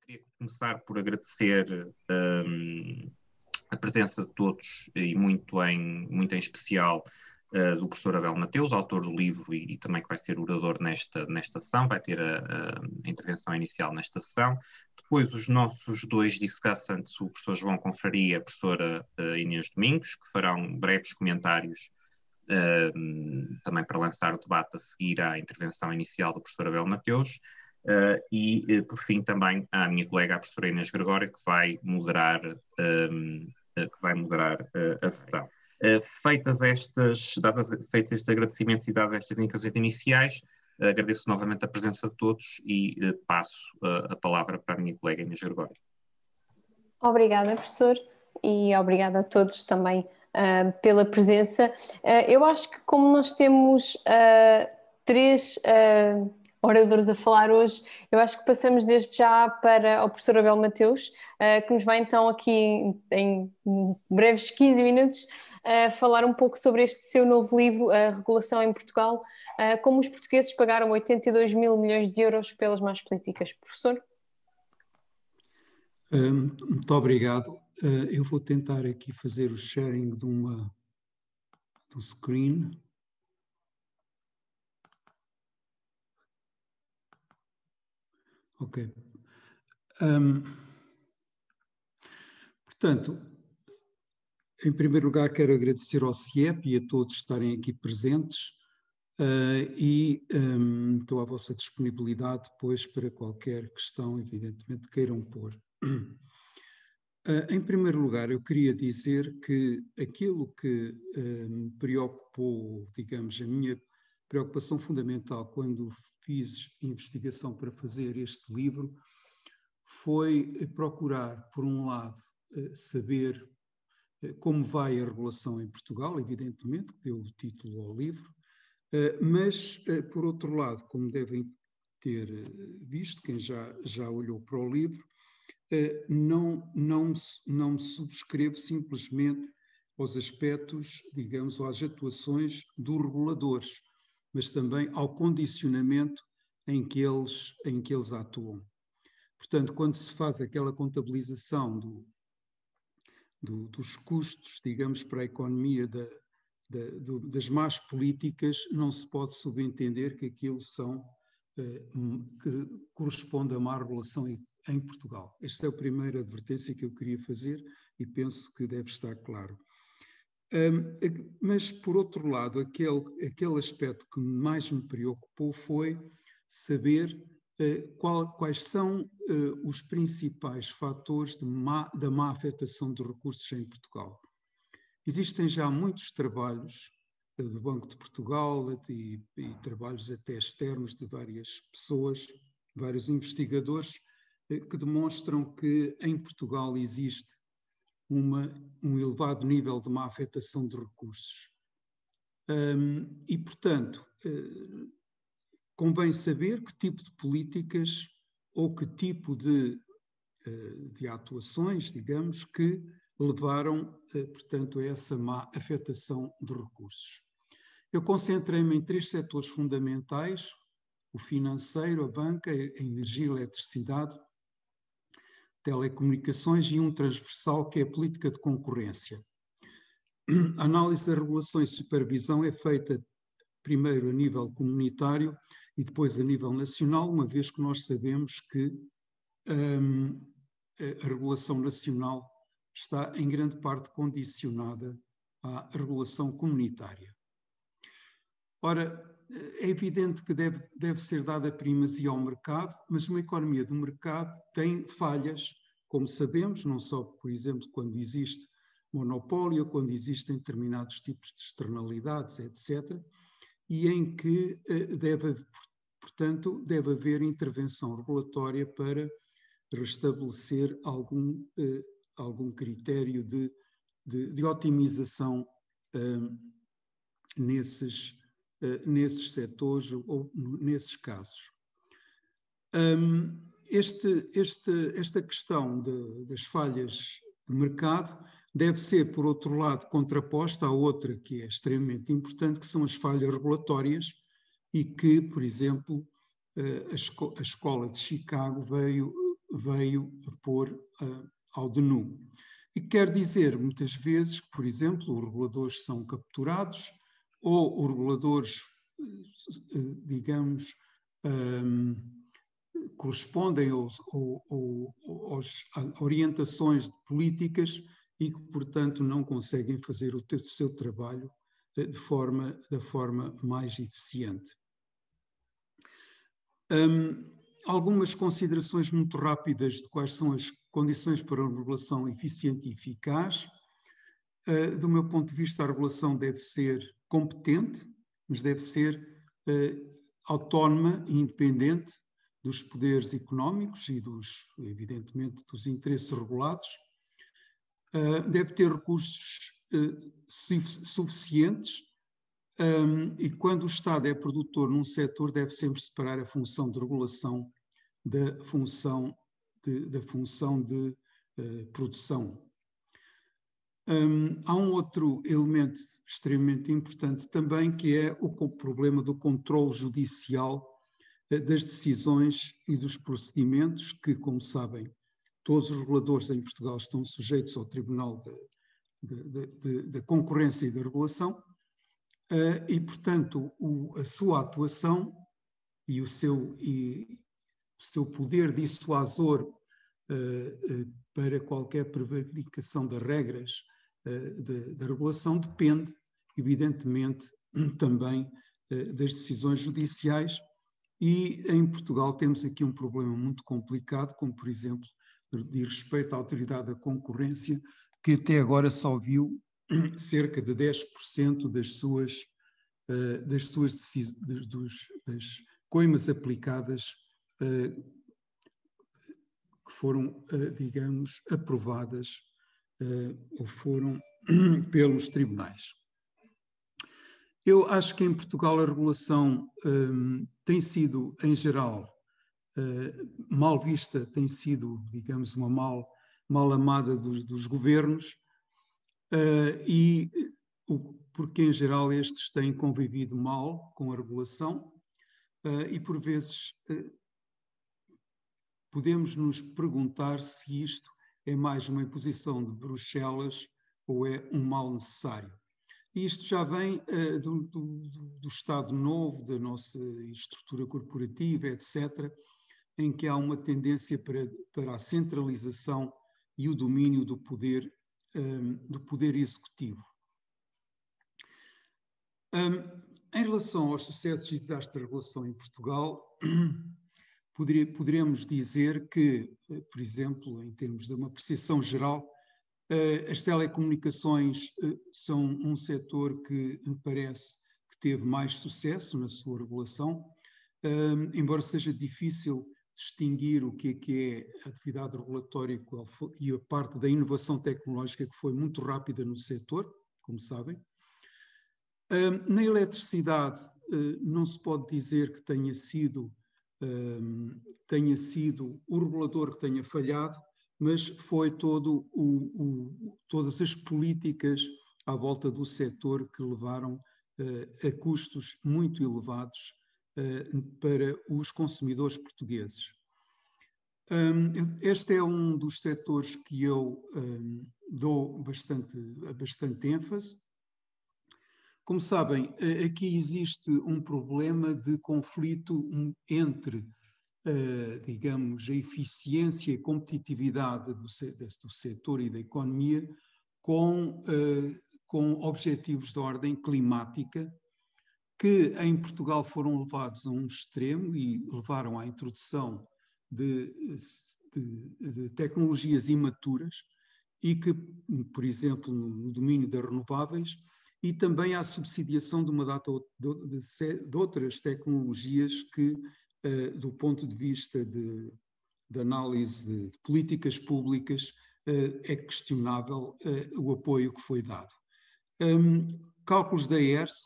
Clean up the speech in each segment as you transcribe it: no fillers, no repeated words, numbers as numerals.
Queria começar por agradecer a presença de todos e muito em especial do professor Abel Mateus, autor do livro e também que vai ser orador nesta sessão, vai ter a intervenção inicial nesta sessão. Depois os nossos dois discussants, o professor João Confraria e a professora Inês Domingos, que farão breves comentários também para lançar o debate a seguir à intervenção inicial do professor Abel Mateus. Por fim, também à minha colega, a professora Inês Gregório, que vai moderar a sessão. Feitos estes agradecimentos e dadas estas indicações iniciais, agradeço novamente a presença de todos e passo a palavra para a minha colega Inês Gregório. Obrigada, professor, e obrigada a todos também pela presença. Eu acho que como nós temos três oradores a falar hoje, eu acho que passamos desde já para o professor Abel Mateus, que nos vai então aqui em breves 15 minutos falar um pouco sobre este seu novo livro, A Regulação em Portugal, como os portugueses pagaram 82 mil milhões de euros pelas más políticas. Professor? Muito obrigado. Eu vou tentar aqui fazer o sharing do screen. Ok. Portanto, em primeiro lugar, quero agradecer ao CIEP e a todos estarem aqui presentes estou à vossa disponibilidade depois para qualquer questão, evidentemente, queiram pôr. Em primeiro lugar, eu queria dizer que aquilo que me preocupou, digamos, a minha preocupação fundamental quando fiz investigação para fazer este livro foi procurar, por um lado, saber como vai a regulação em Portugal, evidentemente, que deu o título ao livro, mas, por outro lado, como devem ter visto, quem já olhou para o livro, não me subscrevo simplesmente aos aspectos, digamos, ou às atuações dos reguladores, mas também ao condicionamento em que eles atuam. Portanto, quando se faz aquela contabilização dos custos, digamos, para a economia das más políticas, não se pode subentender que aquilo que corresponde a má regulação em Portugal. Esta é a primeira advertência que eu queria fazer e penso que deve estar claro. Mas, por outro lado, aquele aspecto que mais me preocupou foi saber quais são os principais fatores da má afetação de recursos em Portugal. Existem já muitos trabalhos do Banco de Portugal e trabalhos até externos de várias pessoas, vários investigadores, que demonstram que em Portugal existe um elevado nível de má afetação de recursos. Portanto, convém saber que tipo de políticas ou que tipo de atuações, digamos, que levaram, portanto, a essa má afetação de recursos. Eu concentrei-me em três setores fundamentais: o financeiro, a banca, a energia e a eletricidade, telecomunicações e um transversal que é a política de concorrência. A análise da regulação e supervisão é feita primeiro a nível comunitário e depois a nível nacional, uma vez que nós sabemos que a regulação nacional está em grande parte condicionada à regulação comunitária. Ora, é evidente que deve ser dada primazia ao mercado, mas uma economia do mercado tem falhas, como sabemos, não só, por exemplo, quando existe monopólio, quando existem determinados tipos de externalidades, etc., e em que portanto, deve haver intervenção regulatória para restabelecer algum critério de otimização nesses setores ou nesses casos. Esta questão das falhas de mercado deve ser, por outro lado, contraposta à outra que é extremamente importante, que são as falhas regulatórias, e que, por exemplo, a Escola de Chicago veio veio a pôr ao de nu. E quer dizer, muitas vezes, que, por exemplo, os reguladores são capturados ou os reguladores, digamos, correspondem às orientações políticas e que, portanto, não conseguem fazer o seu trabalho da forma mais eficiente. Algumas considerações muito rápidas de quais são as condições para uma regulação eficiente e eficaz. Do meu ponto de vista, a regulação deve ser competente, mas deve ser autónoma e independente dos poderes económicos e, evidentemente, dos interesses regulados. Deve ter recursos suficientes e, quando o Estado é produtor num setor, deve sempre separar a função de regulação da função de produção. Há um outro elemento extremamente importante também, que é o problema do controle judicial das decisões e dos procedimentos que, como sabem, todos os reguladores em Portugal estão sujeitos ao Tribunal da Concorrência e da Regulação e, portanto, a sua atuação e o seu poder dissuasor para qualquer prevaricação das regras da regulação depende, evidentemente, também das decisões judiciais. E em Portugal temos aqui um problema muito complicado, como, por exemplo, diz respeito à Autoridade da Concorrência, que até agora só viu cerca de 10% das coimas aplicadas que foram, digamos, aprovadas ou foram pelos tribunais. Eu acho que em Portugal a regulação tem sido, em geral, mal vista, tem sido, digamos, uma mal amada dos governos, porque, em geral, estes têm convivido mal com a regulação e, por vezes, podemos nos perguntar se isto é mais uma imposição de Bruxelas ou é um mal necessário. E isto já vem do Estado Novo, da nossa estrutura corporativa, etc., em que há uma tendência para a centralização e o domínio do poder executivo. Em relação aos sucessos e desastres de regulação em Portugal, poderemos dizer que, por exemplo, em termos de uma percepção geral, as telecomunicações são um setor que me parece que teve mais sucesso na sua regulação, embora seja difícil distinguir o que é a atividade regulatória e a parte da inovação tecnológica, que foi muito rápida no setor, como sabem. Na eletricidade, não se pode dizer que tenha sido o regulador que tenha falhado, mas foi todas as políticas à volta do setor que levaram a custos muito elevados para os consumidores portugueses. Este é um dos setores que eu dou bastante ênfase. Como sabem, aqui existe um problema de conflito entre digamos, a eficiência e competitividade do setor e da economia com objetivos de ordem climática que em Portugal foram levados a um extremo e levaram à introdução de tecnologias imaturas e que, por exemplo, no domínio das renováveis e também à subsidiação de uma data de outras tecnologias que do ponto de vista de análise de políticas públicas, é questionável o apoio que foi dado. Cálculos da ERSE,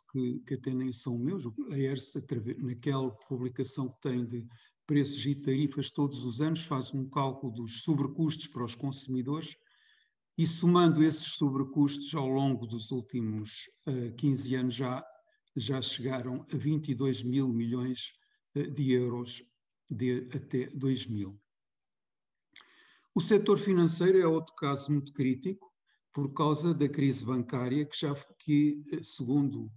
que até nem são meus, a ERSE, naquela publicação que tem de preços e tarifas todos os anos, faz um cálculo dos sobrecustos para os consumidores e, somando esses sobrecustos ao longo dos últimos 15 anos, já chegaram a 22 mil milhões de euros até 2000. O setor financeiro é outro caso muito crítico por causa da crise bancária que segundo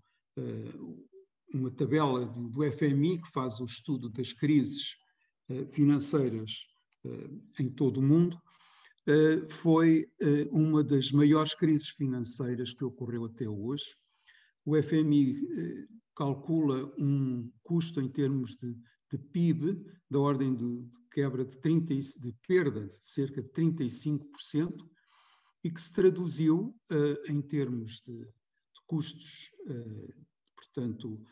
uma tabela do FMI, que faz o estudo das crises financeiras em todo o mundo, foi uma das maiores crises financeiras que ocorreu até hoje. O FMI calcula um custo em termos de PIB da ordem de quebra de perda de cerca de 35%, e que se traduziu em termos de custos, portanto,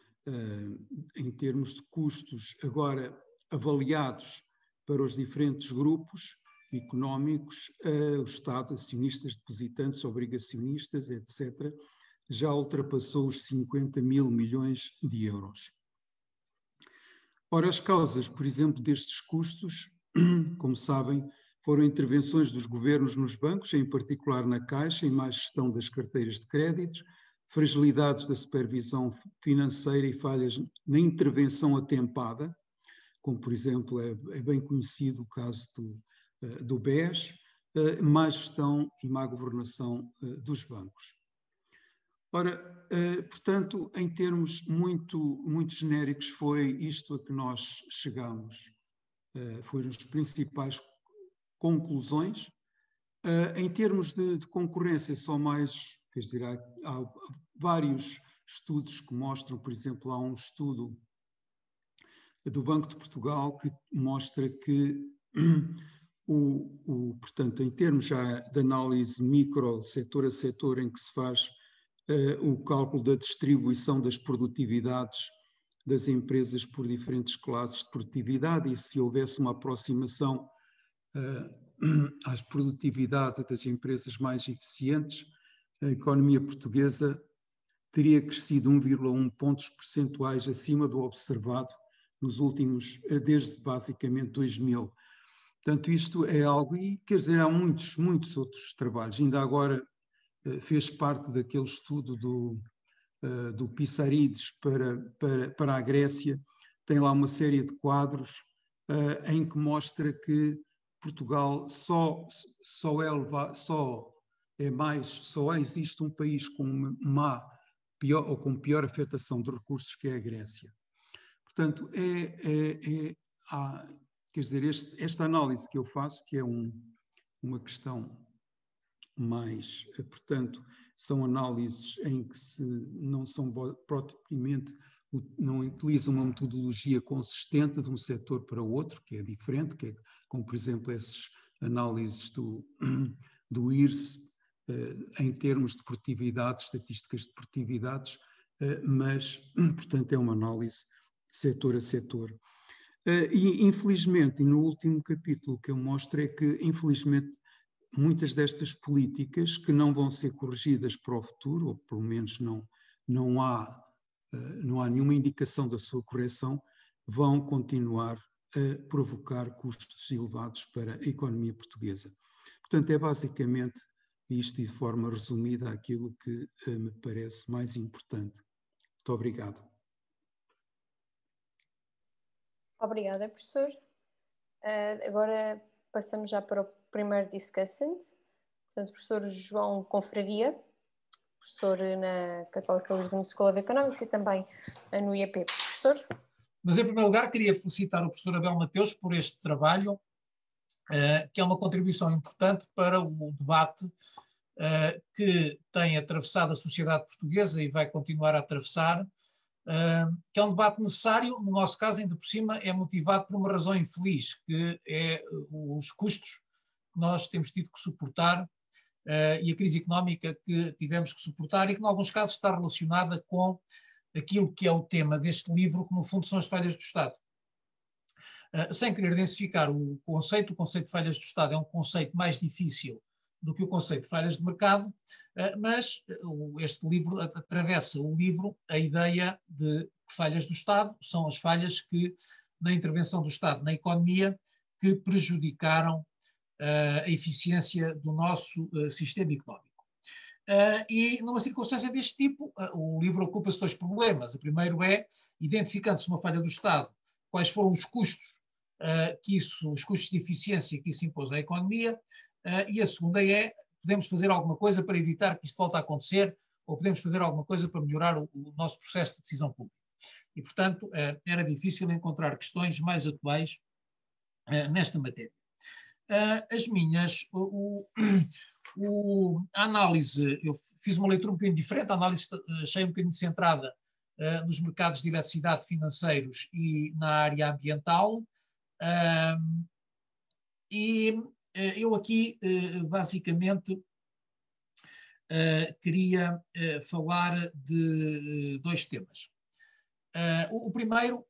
em termos de custos agora avaliados para os diferentes grupos económicos, o Estado, acionistas, depositantes, obrigacionistas, etc., já ultrapassou os 50 mil milhões de euros. Ora, as causas, por exemplo, destes custos, como sabem, foram intervenções dos governos nos bancos, em particular na Caixa, em má gestão das carteiras de créditos, fragilidades da supervisão financeira e falhas na intervenção atempada, como, por exemplo, é bem conhecido o caso do BES, má gestão e má governação dos bancos. Ora, portanto, em termos muito genéricos, foi isto a que nós chegamos, foram as principais conclusões. Em termos de concorrência, só mais, quer dizer, há vários estudos que mostram, por exemplo, há um estudo do Banco de Portugal que mostra que, portanto, em termos já de análise micro, setor a setor, em que se faz o cálculo da distribuição das produtividades das empresas por diferentes classes de produtividade, e se houvesse uma aproximação à produtividade das empresas mais eficientes, a economia portuguesa teria crescido 1,1 pontos percentuais acima do observado nos últimos, desde basicamente 2000. Portanto, isto é algo, e quer dizer, há muitos outros trabalhos. Ainda agora fez parte daquele estudo do Pissarides para a Grécia, tem lá uma série de quadros em que mostra que Portugal só existe um país com pior afetação de recursos, que é a Grécia. Portanto, quer dizer, esta análise que eu faço, que é uma questão mais, portanto, são análises em que não são propriamente, não utilizam uma metodologia consistente de um setor para o outro, que é diferente, que é, como por exemplo essas análises do IRS, em termos de produtividade, estatísticas de produtividades, mas, portanto, é uma análise setor a setor. E, infelizmente, no último capítulo que eu mostro é que, infelizmente, muitas destas políticas que não vão ser corrigidas para o futuro, ou pelo menos não há nenhuma indicação da sua correção, vão continuar a provocar custos elevados para a economia portuguesa. Portanto, é basicamente isto, e de forma resumida, aquilo que me parece mais importante. Muito obrigado. Obrigada, professor. Agora passamos já para o primeiro discussant, portanto, professor João Confraria, professor na Católica Lisbon School of Economics e também no IEP. Professor? Mas, em primeiro lugar, queria felicitar o professor Abel Mateus por este trabalho, que é uma contribuição importante para o debate que tem atravessado a sociedade portuguesa e vai continuar a atravessar, que é um debate necessário. No nosso caso, ainda por cima, é motivado por uma razão infeliz, que é os custos que nós temos tido que suportar e a crise económica que tivemos que suportar, e que, em alguns casos, está relacionada com aquilo que é o tema deste livro, que, no fundo, são as falhas do Estado. Sem querer densificar o conceito de falhas do Estado é um conceito mais difícil do que o conceito de falhas de mercado, mas este livro atravessa o livro a ideia de que falhas do Estado são as falhas que, na intervenção do Estado na economia, que prejudicaram a eficiência do nosso sistema económico. E numa circunstância deste tipo, o livro ocupa-se de dois problemas. O primeiro é, identificando-se uma falha do Estado, quais foram os custos os custos de eficiência que isso impôs à economia, e a segunda é, podemos fazer alguma coisa para evitar que isto volte a acontecer, ou podemos fazer alguma coisa para melhorar o nosso processo de decisão pública. E, portanto, era difícil encontrar questões mais atuais nesta matéria. As minhas, a análise, eu fiz uma leitura um bocadinho diferente, a análise achei um bocadinho centrada nos mercados de eletricidade financeiros e na área ambiental, e eu aqui, basicamente, queria falar de dois temas. O primeiro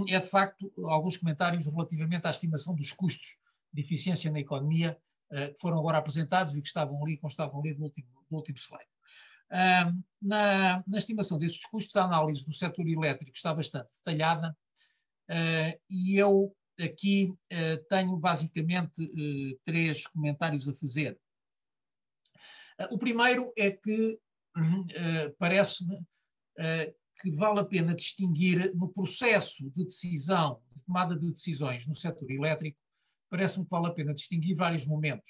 é, de facto, alguns comentários relativamente à estimação dos custos de eficiência na economia, que foram agora apresentados e que constavam ali do último slide. Na estimação desses custos, a análise do setor elétrico está bastante detalhada, e eu aqui tenho basicamente três comentários a fazer. O primeiro é que parece-me que vale a pena distinguir no processo de decisão, de tomada de decisões no setor elétrico, parece-me que vale a pena distinguir vários momentos.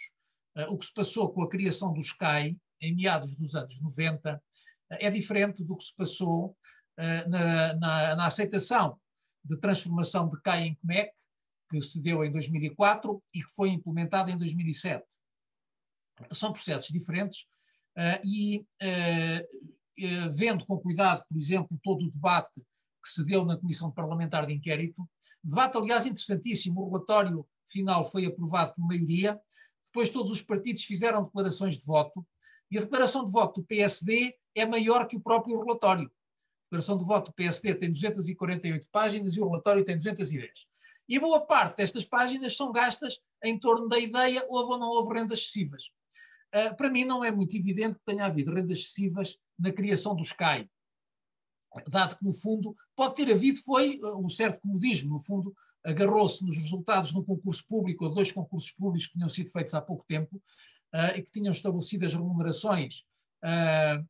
O que se passou com a criação do SCAI, em meados dos anos 90, é diferente do que se passou na aceitação de transformação de CAI em CMEC, que se deu em 2004 e que foi implementada em 2007. São processos diferentes e, vendo com cuidado, por exemplo, todo o debate que se deu na Comissão Parlamentar de Inquérito, debate, aliás, interessantíssimo, o relatório final foi aprovado por maioria, depois todos os partidos fizeram declarações de voto, e a declaração de voto do PSD é maior que o próprio relatório. A declaração de voto do PSD tem 248 páginas e o relatório tem 210. E boa parte destas páginas são gastas em torno da ideia houve ou não houve rendas excessivas. Para mim não é muito evidente que tenha havido rendas excessivas na criação do SCAI, dado que, no fundo, pode ter havido, foi um certo comodismo, no fundo, agarrou-se nos resultados no concurso público, ou dois concursos públicos que tinham sido feitos há pouco tempo, e que tinham estabelecido as remunerações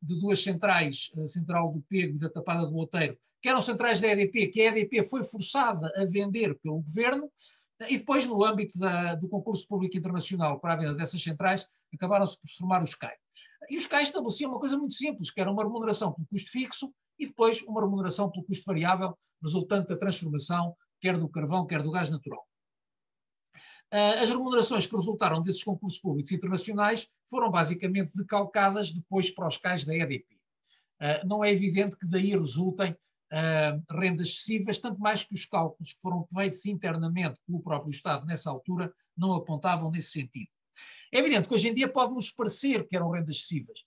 de duas centrais, a central do Pego e da Tapada do Outeiro, que eram centrais da EDP, que a EDP foi forçada a vender pelo governo, e depois, no âmbito do concurso público internacional para a venda dessas centrais, acabaram-se por formar os SCAI. E os SCAI estableciam uma coisa muito simples, que era uma remuneração pelo custo fixo e depois uma remuneração pelo custo variável, resultante da transformação, quer do carvão, quer do gás natural. As remunerações que resultaram desses concursos públicos internacionais foram basicamente decalcadas depois para os SCAIs da EDP. Não é evidente que daí resultem rendas excessivas, tanto mais que os cálculos que foram feitos internamente pelo próprio Estado nessa altura não apontavam nesse sentido. É evidente que hoje em dia pode-nos parecer que eram rendas excessivas.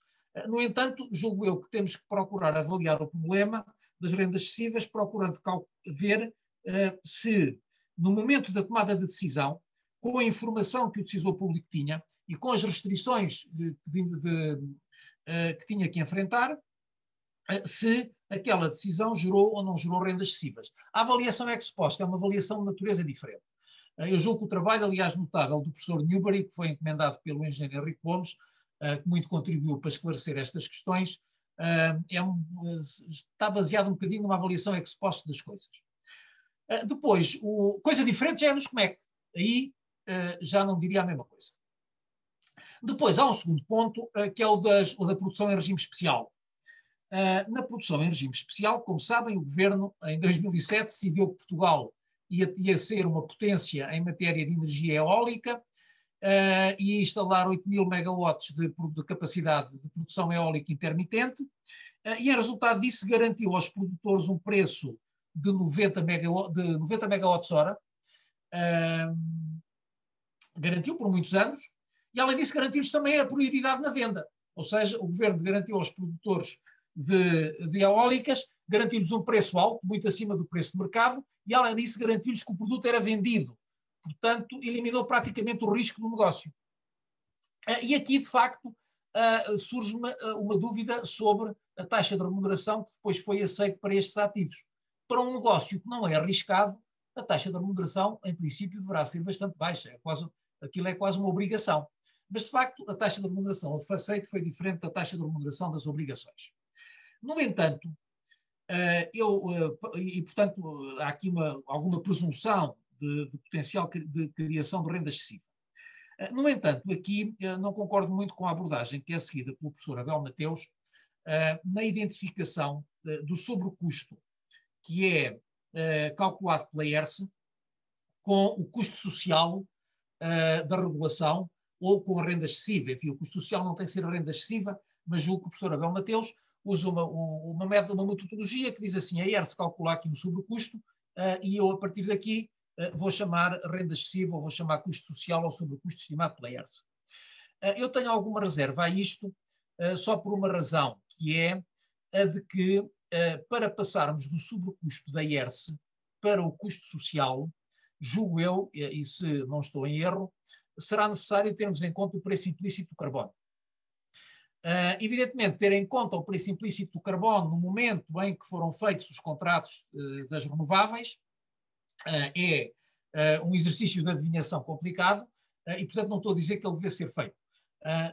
No entanto, julgo eu que temos que procurar avaliar o problema das rendas excessivas, procurando ver se, no momento da tomada de decisão, com a informação que o decisor público tinha e com as restrições que tinha que enfrentar, se aquela decisão gerou ou não gerou rendas excessivas. A avaliação ex post é uma avaliação de natureza diferente. Eu julgo que o trabalho, aliás, notável do professor Newbery, que foi encomendado pelo engenheiro Henrique Gomes, que muito contribuiu para esclarecer estas questões, está baseado um bocadinho numa avaliação ex post das coisas. Depois, coisa diferente já é nos CMEC. Aí já não diria a mesma coisa. Depois há um segundo ponto, que é o da produção em regime especial. Na produção em regime especial, como sabem, o Governo, em 2007, decidiu que Portugal ia ser uma potência em matéria de energia eólica e ia instalar 8.000 megawatts de capacidade de produção eólica intermitente e, em resultado disso, garantiu aos produtores um preço de 90 megawatts-hora, garantiu por muitos anos, e, além disso, garantiu-lhes também a prioridade na venda. Ou seja, o Governo garantiu aos produtores de eólicas, garantiu-lhes um preço alto, muito acima do preço de mercado, e além disso garantiu-lhes que o produto era vendido. Portanto, eliminou praticamente o risco do negócio. E aqui, de facto, surge uma dúvida sobre a taxa de remuneração que depois foi aceita para estes ativos. Para um negócio que não é arriscado, a taxa de remuneração, em princípio, deverá ser bastante baixa. Aquilo é quase uma obrigação. Mas, de facto, a taxa de remuneração aceita foi diferente da taxa de remuneração das obrigações. No entanto, portanto, há aqui alguma presunção de potencial de criação de renda excessiva. No entanto, aqui não concordo muito com a abordagem que é seguida pelo professor Abel Mateus na identificação do sobrecusto que é calculado pela ERSE com o custo social da regulação ou com a renda excessiva. Enfim, o custo social não tem que ser a renda excessiva, mas julgo que o professor Abel Mateus usa uma metodologia que diz assim: a ERSE calcula aqui um sobrecusto e eu, a partir daqui, vou chamar renda excessiva ou vou chamar custo social ao sobrecusto estimado pela ERSE. Eu tenho alguma reserva a isto, só por uma razão, que é a de que, para passarmos do sobrecusto da ERSE para o custo social, julgo eu, e se não estou em erro, será necessário termos em conta o preço implícito do carbono. Evidentemente, ter em conta o preço implícito do carbono no momento em que foram feitos os contratos das renováveis é um exercício de adivinhação complicado e, portanto, não estou a dizer que ele deve ser feito.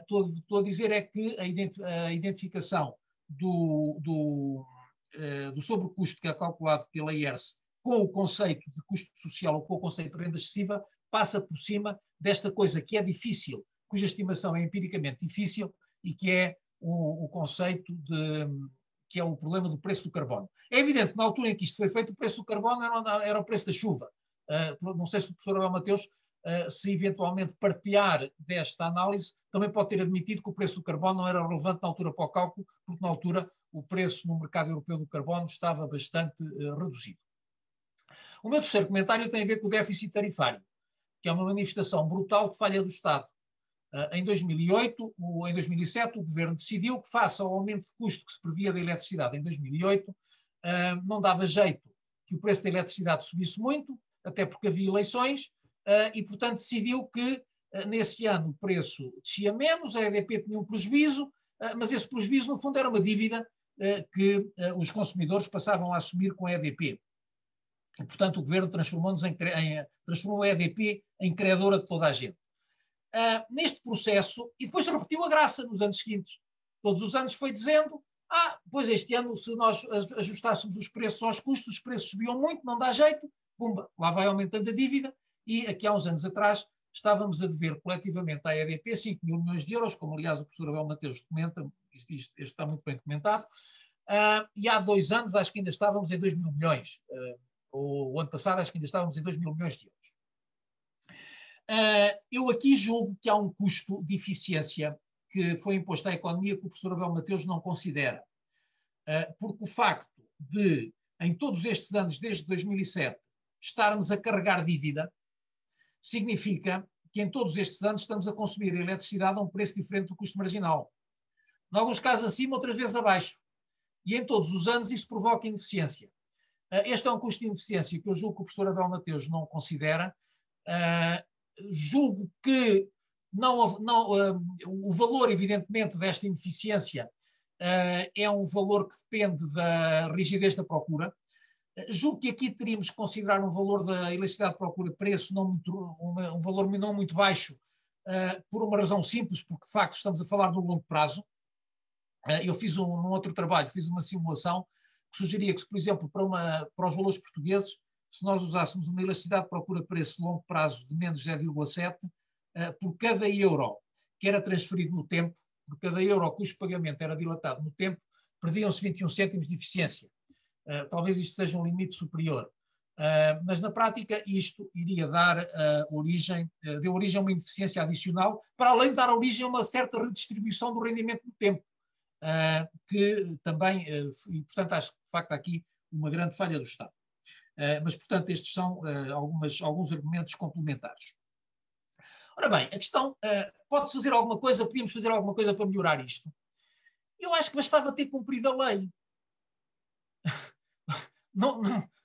Estou a dizer é que a identificação do sobrecusto que é calculado pela ERSE com o conceito de custo social ou com o conceito de renda excessiva passa por cima desta coisa que é difícil, cuja estimação é empiricamente difícil, e que é o conceito que é o problema do preço do carbono. É evidente que na altura em que isto foi feito, o preço do carbono era o preço da chuva. Não sei se o professor Abel Mateus, se eventualmente partilhar desta análise, também pode ter admitido que o preço do carbono não era relevante na altura para o cálculo, porque na altura o preço no mercado europeu do carbono estava bastante reduzido. O meu terceiro comentário tem a ver com o déficit tarifário, que é uma manifestação brutal de falha do Estado. Em 2008, em 2007, o Governo decidiu que, face ao aumento de custo que se previa da eletricidade em 2008, não dava jeito que o preço da eletricidade subisse muito, até porque havia eleições, e, portanto, decidiu que, nesse ano, o preço descia menos, a EDP tinha um prejuízo, mas esse prejuízo, no fundo, era uma dívida que os consumidores passavam a assumir com a EDP. E, portanto, o Governo transformou a EDP em credora de toda a gente. Neste processo, e depois repetiu a graça nos anos seguintes. Todos os anos foi dizendo, pois este ano, se nós ajustássemos os preços aos custos, os preços subiam muito, não dá jeito, pumba, lá vai aumentando a dívida, e aqui há uns anos atrás estávamos a dever coletivamente à EDP 5 mil milhões de euros, como aliás o professor Abel Mateus comenta, este está muito bem documentado, e há 2 anos acho que ainda estávamos em 2 mil milhões, ou o ano passado acho que ainda estávamos em 2 mil milhões de euros. Eu aqui julgo que há um custo de eficiência que foi imposto à economia que o professor Abel Mateus não considera. Porque o facto de, em todos estes anos, desde 2007, estarmos a carregar dívida, significa que em todos estes anos estamos a consumir a eletricidade a um preço diferente do custo marginal. Em alguns casos acima, outras vezes abaixo. E em todos os anos isso provoca ineficiência. Este é um custo de ineficiência que eu julgo que o professor Abel Mateus não considera. Julgo que o valor, evidentemente, desta ineficiência é um valor que depende da rigidez da procura. Julgo que aqui teríamos que considerar um valor da eletricidade de procura-preço um valor não muito baixo, por uma razão simples, porque de facto estamos a falar do longo prazo. Eu fiz num outro trabalho, fiz uma simulação que sugeria que, por exemplo, para os valores portugueses, se nós usássemos uma elasticidade de procura-preço de longo prazo de menos 0,7, por cada euro que era transferido no tempo, por cada euro cujo pagamento era dilatado no tempo, perdiam-se 21 cêntimos de eficiência. Talvez isto seja um limite superior. Mas na prática isto iria dar deu origem a uma ineficiência adicional, para além de dar origem a uma certa redistribuição do rendimento no tempo, que também, e portanto acho que de facto há aqui uma grande falha do Estado. Mas, portanto, estes são alguns argumentos complementares. Ora bem, a questão, pode-se fazer alguma coisa, podíamos fazer alguma coisa para melhorar isto? Eu acho que bastava ter cumprido a lei.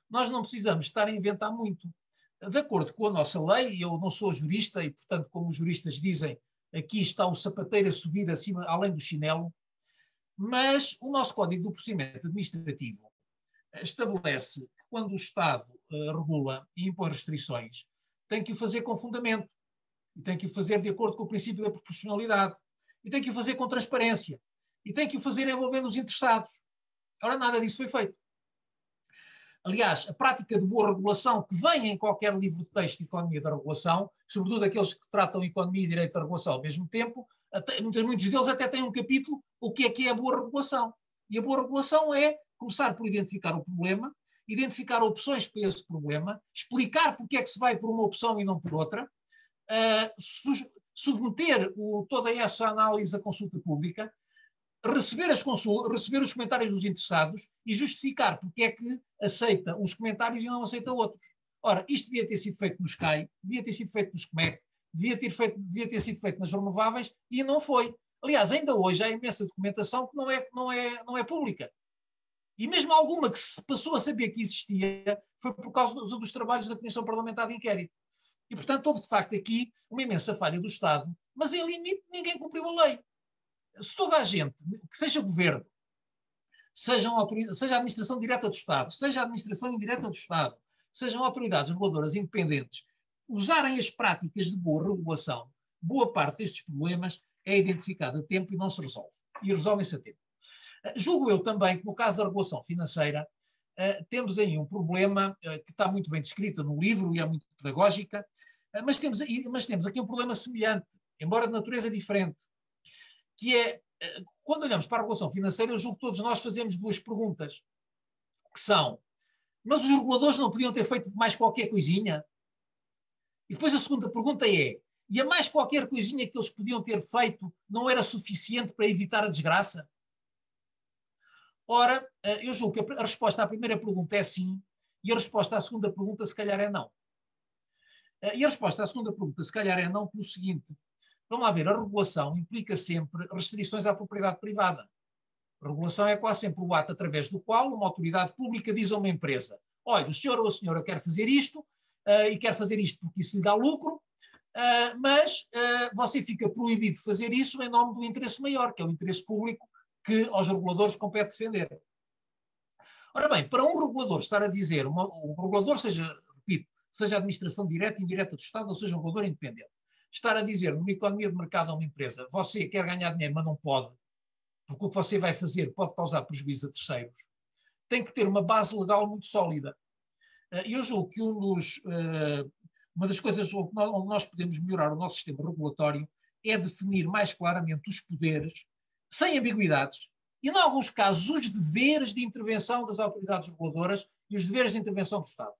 Nós não precisamos estar a inventar muito. De acordo com a nossa lei, eu não sou jurista e, portanto, como os juristas dizem, aqui está o sapateiro a subir acima, além do chinelo, mas o nosso Código do Procedimento Administrativo estabelece que quando o Estado regula e impõe restrições, tem que o fazer com fundamento, e tem que o fazer de acordo com o princípio da proporcionalidade, e tem que o fazer com transparência, e tem que o fazer envolvendo os interessados. Ora, nada disso foi feito. Aliás, a prática de boa regulação que vem em qualquer livro de texto de economia da regulação, sobretudo aqueles que tratam economia e direito da regulação ao mesmo tempo, muitos deles até têm um capítulo, o que é a boa regulação. E a boa regulação é começar por identificar o problema, identificar opções para esse problema, explicar porque é que se vai por uma opção e não por outra, submeter toda essa análise à consulta pública, receber os comentários dos interessados e justificar porque é que aceita uns comentários e não aceita outros. Ora, isto devia ter sido feito no SCAI, devia ter sido feito no SCMEC, devia ter sido feito nas renováveis e não foi. Aliás, ainda hoje há imensa documentação que não é pública. E mesmo alguma que se passou a saber que existia foi por causa dos trabalhos da Comissão Parlamentar de Inquérito. E, portanto, houve de facto aqui uma imensa falha do Estado, mas em limite ninguém cumpriu a lei. Se toda a gente, que seja governo, seja a administração direta do Estado, seja a administração indireta do Estado, sejam autoridades reguladoras independentes, usarem as práticas de boa regulação, boa parte destes problemas é identificada a tempo e não se resolve. E resolvem-se a tempo. Julgo eu também que no caso da regulação financeira temos aí um problema que está muito bem descrito no livro e é muito pedagógica, mas temos aqui um problema semelhante, embora de natureza diferente, que é, quando olhamos para a regulação financeira, eu julgo que todos nós fazemos duas perguntas, que são, mas os reguladores não podiam ter feito mais qualquer coisinha? E depois a segunda pergunta é, e a mais qualquer coisinha que eles podiam ter feito não era suficiente para evitar a desgraça? Ora, eu julgo que a resposta à primeira pergunta é sim, e a resposta à segunda pergunta se calhar é não. E a resposta à segunda pergunta se calhar é não pelo seguinte, vamos lá ver, a regulação implica sempre restrições à propriedade privada. A regulação é quase sempre o ato através do qual uma autoridade pública diz a uma empresa, olha, o senhor ou a senhora quer fazer isto, e quer fazer isto porque isso lhe dá lucro, mas você fica proibido de fazer isso em nome do interesse maior, que é o interesse público que aos reguladores compete defender. Ora bem, para um regulador estar a dizer, um regulador seja a administração direta e indireta do Estado, ou seja, um regulador independente, estar a dizer numa economia de mercado a uma empresa, você quer ganhar dinheiro, mas não pode, porque o que você vai fazer pode causar prejuízo a terceiros, tem que ter uma base legal muito sólida. E eu julgo que uma das coisas onde nós podemos melhorar o nosso sistema regulatório é definir mais claramente os poderes, sem ambiguidades, e, em alguns casos, os deveres de intervenção das autoridades reguladoras e os deveres de intervenção do Estado.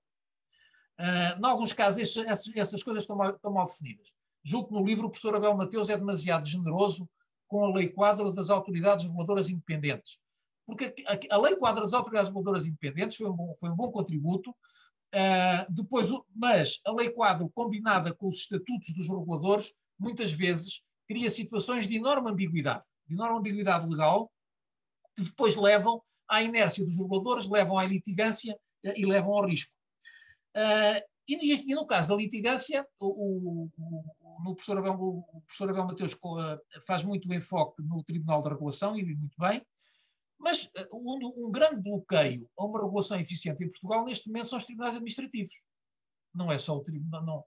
Em alguns casos, essas coisas estão mal definidas. Julgo que no livro o professor Abel Mateus é demasiado generoso com a lei quadro das autoridades reguladoras independentes. Porque a lei quadro das autoridades reguladoras independentes foi um bom contributo, mas a lei quadro combinada com os estatutos dos reguladores, muitas vezes cria situações de enorme ambiguidade legal, que depois levam à inércia dos reguladores, levam à litigância e levam ao risco. E no caso da litigância, o professor Abel Mateus faz muito enfoque no Tribunal da Regulação, e muito bem, mas um grande bloqueio a uma regulação eficiente em Portugal neste momento são os tribunais administrativos. Não é só o tribunal.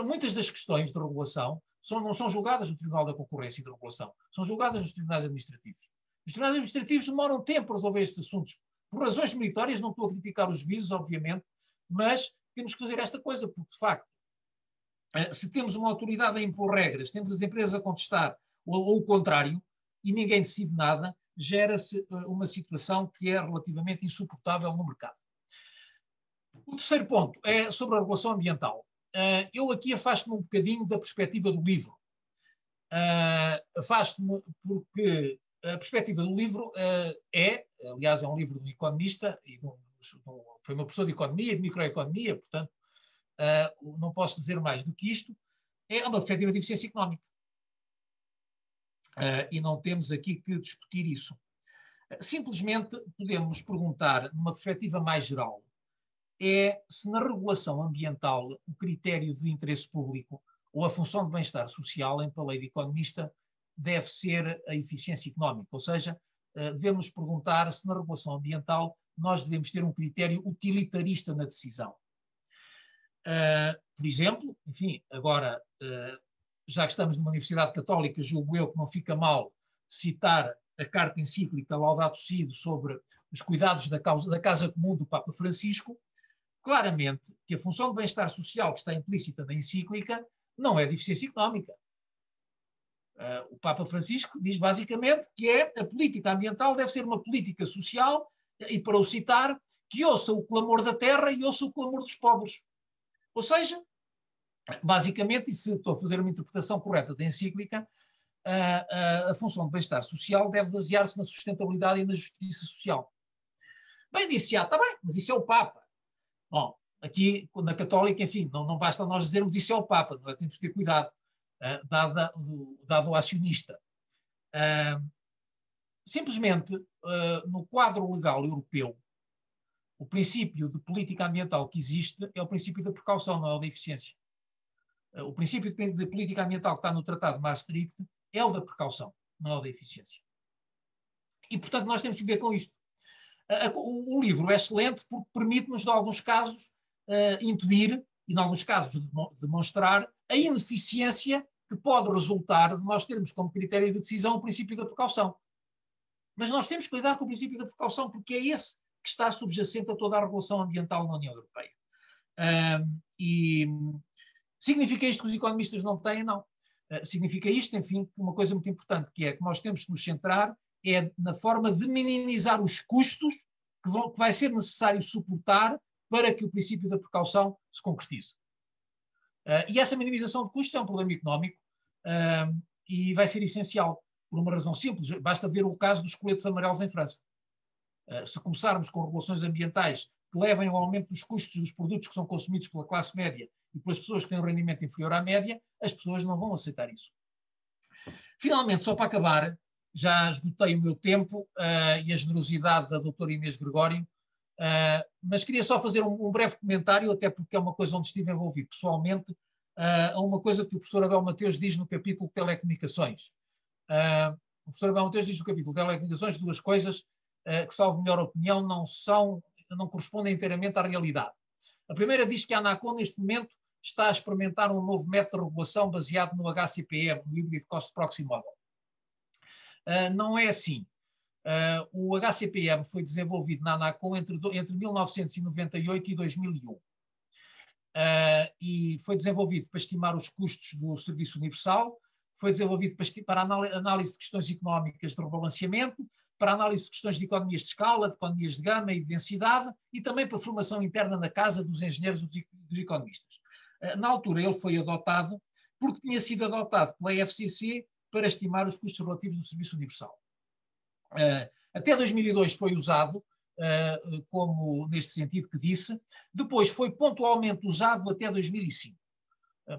Muitas das questões de regulação não são julgadas no Tribunal da Concorrência e da Regulação, são julgadas nos tribunais administrativos. Os tribunais administrativos demoram tempo a resolver estes assuntos, por razões meritórias, não estou a criticar os juízes, obviamente, mas temos que fazer esta coisa, porque, de facto, se temos uma autoridade a impor regras, temos as empresas a contestar, ou o contrário, e ninguém decide nada, gera-se uma situação que é relativamente insuportável no mercado. O terceiro ponto é sobre a regulação ambiental. Eu aqui afasto-me um bocadinho da perspectiva do livro. Afasto-me porque a perspectiva do livro aliás, é um livro de um economista, foi uma professor de economia, de microeconomia, portanto, não posso dizer mais do que isto, é uma perspectiva de eficiência económica. E não temos aqui que discutir isso. Simplesmente podemos perguntar, numa perspectiva mais geral, se na regulação ambiental o critério de interesse público ou a função de bem-estar social, em lei de economista, deve ser a eficiência económica. Ou seja, devemos perguntar se na regulação ambiental nós devemos ter um critério utilitarista na decisão. Por exemplo, enfim, agora, já que estamos numa universidade católica, julgo eu que não fica mal citar a carta encíclica Laudato Si sobre os cuidados da casa comum do Papa Francisco, claramente que a função de bem-estar social que está implícita na encíclica não é de eficiência económica. O Papa Francisco diz basicamente que a política ambiental deve ser uma política social, e para o citar, que ouça o clamor da terra e ouça o clamor dos pobres. Ou seja, basicamente, e se estou a fazer uma interpretação correta da encíclica, a função de bem-estar social deve basear-se na sustentabilidade e na justiça social. Bem, disse-se, está bem, mas isso é o Papa. Bom, aqui na Católica, enfim, não basta nós dizermos isso é o Papa, não é? Temos que ter cuidado, dado o acionista. Simplesmente, no quadro legal europeu, o princípio de política ambiental que existe é o princípio da precaução, não é o da eficiência. O princípio de política ambiental que está no Tratado de Maastricht é o da precaução, não é o da eficiência. E, portanto, nós temos que ver com isto. O livro é excelente porque permite-nos, em alguns casos, intuir e, em alguns casos, demonstrar a ineficiência que pode resultar de nós termos como critério de decisão o princípio da precaução. Mas nós temos que lidar com o princípio da precaução porque é esse que está subjacente a toda a regulação ambiental na União Europeia. E significa isto que os economistas não têm? Não. Significa isto, enfim, que uma coisa muito importante, que é que nós temos que nos centrar na forma de minimizar os custos que vai ser necessário suportar para que o princípio da precaução se concretize. E essa minimização de custos é um problema económico e vai ser essencial por uma razão simples. Basta ver o caso dos coletes amarelos em França. Se começarmos com regulações ambientais que levem ao aumento dos custos dos produtos que são consumidos pela classe média e pelas pessoas que têm um rendimento inferior à média, as pessoas não vão aceitar isso. Finalmente, só para acabar, já esgotei o meu tempo e a generosidade da doutora Inês Gregório, mas queria só fazer um breve comentário, até porque é uma coisa onde estive envolvido pessoalmente, a uma coisa que o professor Abel Mateus diz no capítulo de telecomunicações. O professor Abel Mateus diz no capítulo de telecomunicações duas coisas que, salvo melhor opinião, não correspondem inteiramente à realidade. A primeira diz que a ANACOM, neste momento, está a experimentar um novo método de regulação baseado no HCPM, no Hybrid Cost Proxy Model. Não é assim. O HCPM foi desenvolvido na ANACOM entre 1998 e 2001. E foi desenvolvido para estimar os custos do serviço universal, foi desenvolvido para análise de questões económicas de rebalanceamento, para análise de questões de economias de escala, de economias de gama e de densidade, e também para formação interna na casa dos engenheiros e dos economistas. Na altura ele foi adotado porque tinha sido adotado pela FCC para estimar os custos relativos do serviço universal. Até 2002 foi usado, como neste sentido que disse, depois foi pontualmente usado até 2005.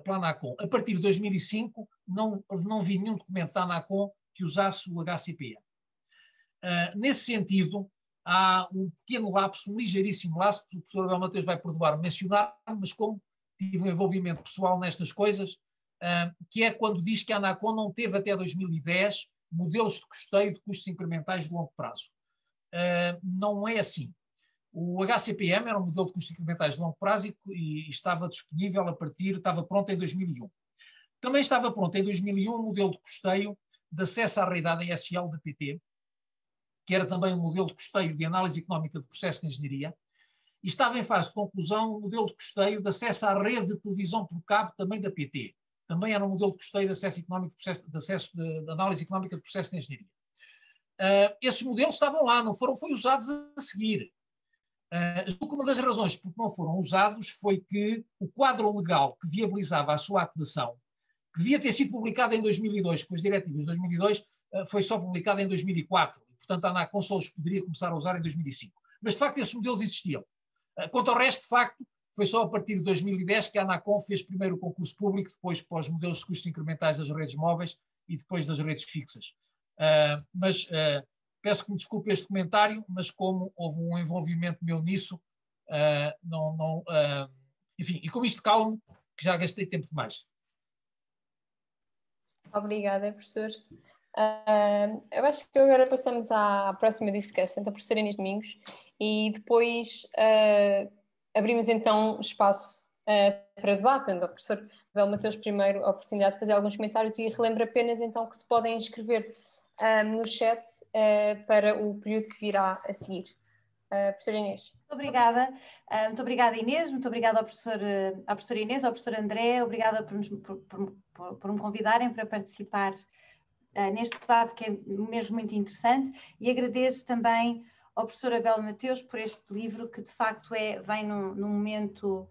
Pela ANACOM. A partir de 2005 não vi nenhum documento da ANACOM que usasse o HCPM. Nesse sentido, há um pequeno lapso, um ligeiríssimo lapso, que o professor Abel Mateus vai perdoar mencionar, mas como tive um envolvimento pessoal nestas coisas, que é quando diz que a ANACOM não teve até 2010 modelos de custeio de custos incrementais de longo prazo. Não é assim. O HCPM era um modelo de custos incrementais de longo prazo e estava disponível estava pronto em 2001. Também estava pronto em 2001 um modelo de custeio de acesso à realidade ASL da PT, que era também um modelo de custeio de análise económica de processo de engenharia, e estava em fase de conclusão um modelo de custeio de acesso à rede de televisão por cabo também da PT. Também era um modelo de custeio de acesso económico de análise económica de processo de engenharia. Esses modelos estavam lá, não foi usados a seguir. Uma das razões por que não foram usados foi que o quadro legal que viabilizava a sua atuação, que devia ter sido publicado em 2002, com as diretivas de 2002, foi só publicado em 2004. E, portanto, a ANACOM só os poderia começar a usar em 2005. Mas, de facto, esses modelos existiam. Quanto ao resto, de facto, foi só a partir de 2010 que a ANACOM fez primeiro o concurso público, depois para os modelos de custos incrementais das redes móveis e depois das redes fixas. Peço que me desculpe este comentário, mas como houve um envolvimento meu nisso, enfim, e com isto calmo, que já gastei tempo demais. Obrigada, professor. Eu acho que agora passamos à próxima discussão, a professora Inês Domingos, e depois abrimos então espaço para debate, dando ao professor Abel Mateus primeiro a oportunidade de fazer alguns comentários, e relembro apenas então que se podem inscrever no chat para o período que virá a seguir. Professora Inês. Muito obrigada Inês, muito obrigada à professora Inês, ao professor André, obrigada por me convidarem para participar neste debate que é mesmo muito interessante, e agradeço também ao professor Abel Mateus por este livro que de facto vem num momento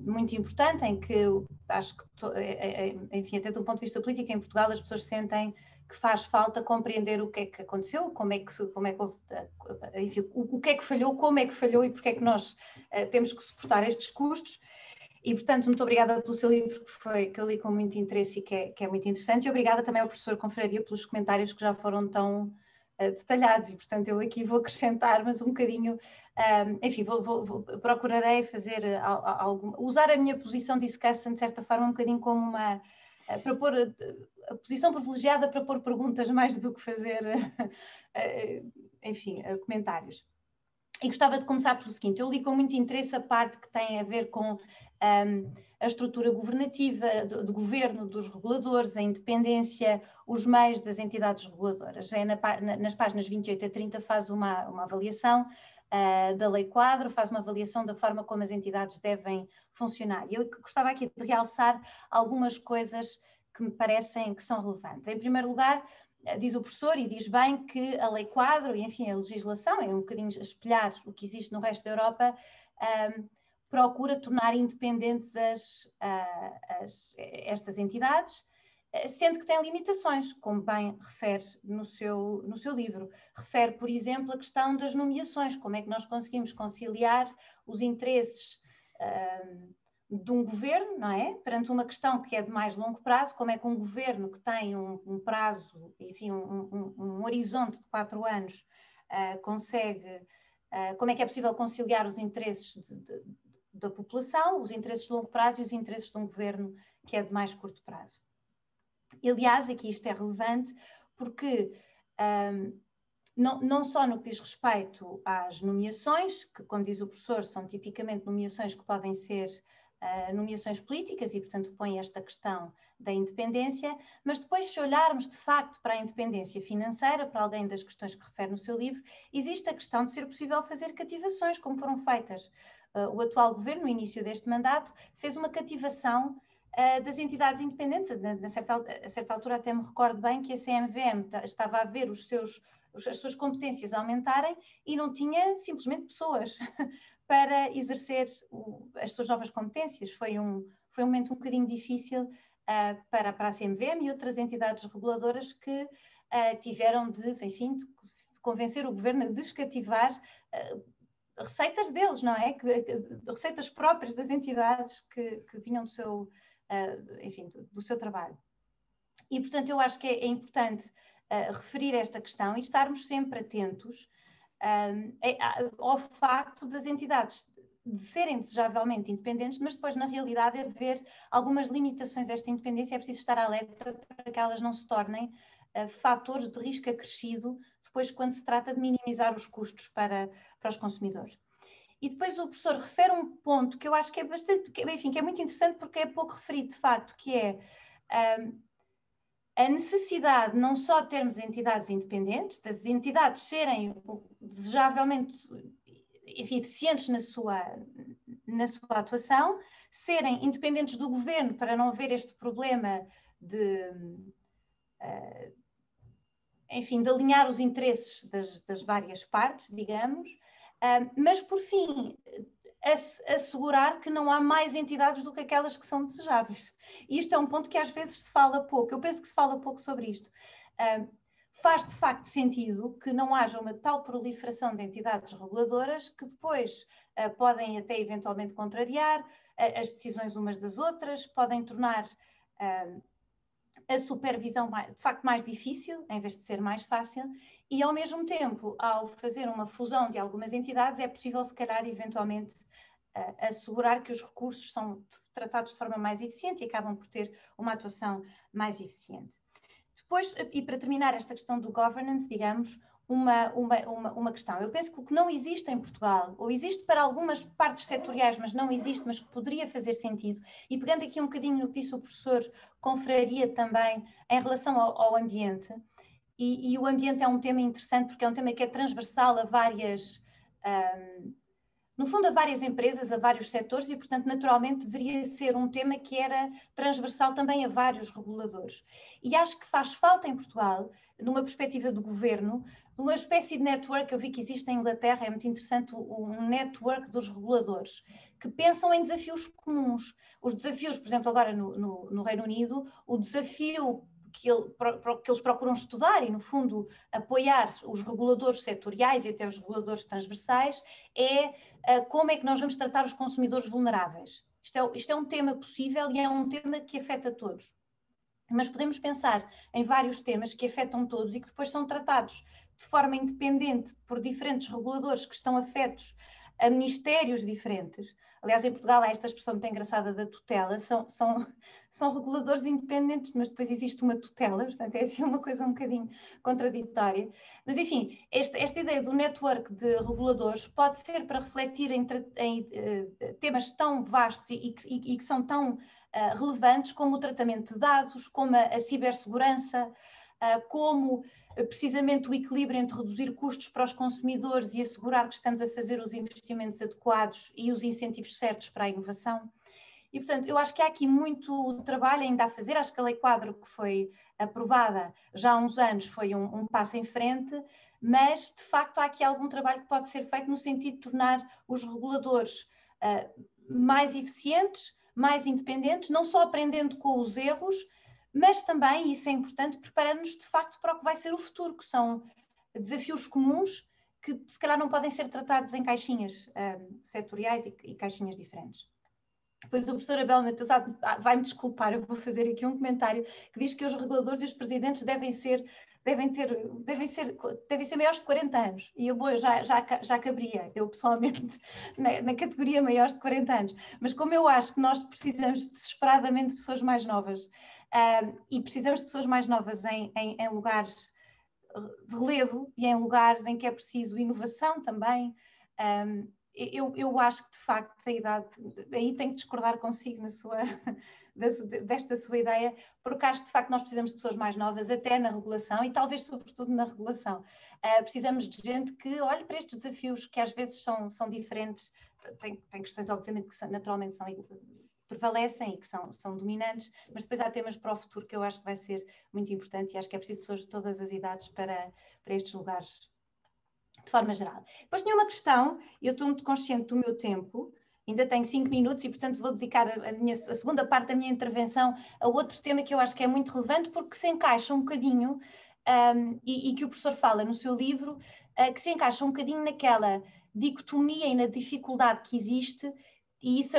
muito importante em que acho que, enfim, até do ponto de vista político em Portugal as pessoas sentem que faz falta compreender o que é que aconteceu, como é que houve, enfim, o que é que falhou, como é que falhou e porque é que nós temos que suportar estes custos. E, portanto, muito obrigada pelo seu livro, que eu li com muito interesse e que é muito interessante, e obrigada também ao professor Confraria pelos comentários que já foram tão detalhados, e, portanto, eu aqui vou acrescentar, mas um bocadinho, enfim, procurarei fazer usar a minha posição de discussant, de certa forma, um bocadinho como para pôr a posição privilegiada para pôr perguntas mais do que fazer, enfim, comentários. E gostava de começar pelo seguinte: eu li com muito interesse a parte que tem a ver com a estrutura governativa, de governo dos reguladores, a independência, os meios das entidades reguladoras. Nas páginas 28 a 30 faz uma avaliação da Lei Quadro, faz uma avaliação da forma como as entidades devem funcionar. E eu gostava aqui de realçar algumas coisas que me parecem que são relevantes. Em primeiro lugar, diz o professor, e diz bem, que a Lei Quadro, e enfim a legislação, é um bocadinho espelhar o que existe no resto da Europa, procura tornar independentes estas entidades, sendo que tem limitações, como bem refere no seu livro. Refere, por exemplo, a questão das nomeações, como é que nós conseguimos conciliar os interesses de um governo, não é? Perante uma questão que é de mais longo prazo, como é que um governo que tem um prazo, enfim, um horizonte de 4 anos, consegue, como é que é possível conciliar os interesses da população, os interesses de longo prazo e os interesses de um governo que é de mais curto prazo. E, aliás, aqui isto é relevante porque não só no que diz respeito às nomeações, que, como diz o professor, são tipicamente nomeações que podem ser nomeações políticas e, portanto, põe esta questão da independência, mas depois, se olharmos de facto para a independência financeira, para além das questões que refere no seu livro, existe a questão de ser possível fazer cativações, como foram feitas. O atual governo, no início deste mandato, fez uma cativação das entidades independentes. A certa altura até me recordo bem que a CMVM estava a ver as suas competências aumentarem e não tinha simplesmente pessoas para exercer as suas novas competências. Foi um momento um bocadinho difícil para a CMVM e outras entidades reguladoras que tiveram enfim, de convencer o governo a descativar receitas deles, não é? Receitas próprias das entidades que vinham enfim, do seu trabalho. E, portanto, eu acho que é importante referir esta questão e estarmos sempre atentos ao facto das entidades de serem desejavelmente independentes, mas depois, na realidade, haver algumas limitações a esta independência. É preciso estar alerta para que elas não se tornem fatores de risco acrescido depois quando se trata de minimizar os custos para os consumidores. E depois o professor refere um ponto que eu acho que é bastante, enfim, que é muito interessante porque é pouco referido de facto, que é a necessidade não só de termos entidades independentes, das entidades serem desejavelmente, enfim, eficientes na sua atuação, serem independentes do governo para não haver este problema enfim, de alinhar os interesses das várias partes, digamos, mas por fim assegurar que não há mais entidades do que aquelas que são desejáveis. E isto é um ponto que às vezes se fala pouco. Eu penso que se fala pouco sobre isto. Faz de facto sentido que não haja uma tal proliferação de entidades reguladoras que depois podem até eventualmente contrariar as decisões umas das outras, podem tornar a supervisão de facto mais difícil, em vez de ser mais fácil, e ao mesmo tempo, ao fazer uma fusão de algumas entidades, é possível se calhar eventualmente assegurar que os recursos são tratados de forma mais eficiente e acabam por ter uma atuação mais eficiente. Depois, e para terminar esta questão do governance, digamos, uma questão. Eu penso que o que não existe em Portugal, ou existe para algumas partes setoriais, mas não existe, mas que poderia fazer sentido, e pegando aqui um bocadinho no que disse o professor Confraria também, em relação ao ambiente, e o ambiente é um tema interessante porque é um tema que é transversal a várias... no fundo, a várias empresas, a vários setores e, portanto, naturalmente deveria ser um tema que era transversal também a vários reguladores. E acho que faz falta em Portugal, numa perspectiva do governo, uma espécie de network. Eu vi que existe na Inglaterra, é muito interessante, um network dos reguladores, que pensam em desafios comuns. Os desafios, por exemplo, agora no Reino Unido, o desafio que eles procuram estudar e, no fundo, apoiar os reguladores setoriais e até os reguladores transversais, como é que nós vamos tratar os consumidores vulneráveis. Isto é um tema possível e é um tema que afeta todos. Mas podemos pensar em vários temas que afetam todos e que depois são tratados de forma independente por diferentes reguladores que estão afetos a ministérios diferentes. Aliás, em Portugal há esta expressão muito engraçada da tutela, são reguladores independentes, mas depois existe uma tutela, portanto é assim uma coisa um bocadinho contraditória. Mas enfim, esta ideia do network de reguladores pode ser para refletir em temas tão vastos e que são tão relevantes como o tratamento de dados, como a cibersegurança, como precisamente o equilíbrio entre reduzir custos para os consumidores e assegurar que estamos a fazer os investimentos adequados e os incentivos certos para a inovação. E, portanto, eu acho que há aqui muito trabalho ainda a fazer. Acho que a Lei Quadro, que foi aprovada já há uns anos, foi um passo em frente, mas, de facto, há aqui algum trabalho que pode ser feito no sentido de tornar os reguladores mais eficientes, mais independentes, não só aprendendo com os erros, mas também, e isso é importante, preparando-nos de facto para o que vai ser o futuro, que são desafios comuns que se calhar não podem ser tratados em caixinhas setoriais e caixinhas diferentes. Depois o professor Abel Mateus vai-me desculpar, eu vou fazer aqui um comentário que diz que os reguladores e os presidentes devem ser maiores de 40 anos, e eu já caberia, eu pessoalmente, na categoria maiores de 40 anos, mas como eu acho que nós precisamos desesperadamente de pessoas mais novas, e precisamos de pessoas mais novas em lugares de relevo e em lugares em que é preciso inovação também, eu acho que de facto a idade, aí tenho que discordar consigo desta sua ideia, porque acho que de facto nós precisamos de pessoas mais novas até na regulação e talvez sobretudo na regulação. Precisamos de gente que olhe para estes desafios que às vezes são diferentes, tem questões obviamente que naturalmente prevalecem e que são dominantes, mas depois há temas para o futuro que eu acho que vai ser muito importante e acho que é preciso pessoas de todas as idades para estes lugares, de forma geral. Depois tinha uma questão, eu estou muito consciente do meu tempo, ainda tenho 5 minutos e, portanto, vou dedicar a segunda parte da minha intervenção a outro tema que eu acho que é muito relevante porque se encaixa um bocadinho, e que o professor fala no seu livro, que se encaixa um bocadinho naquela dicotomia e na dificuldade que existe. E isso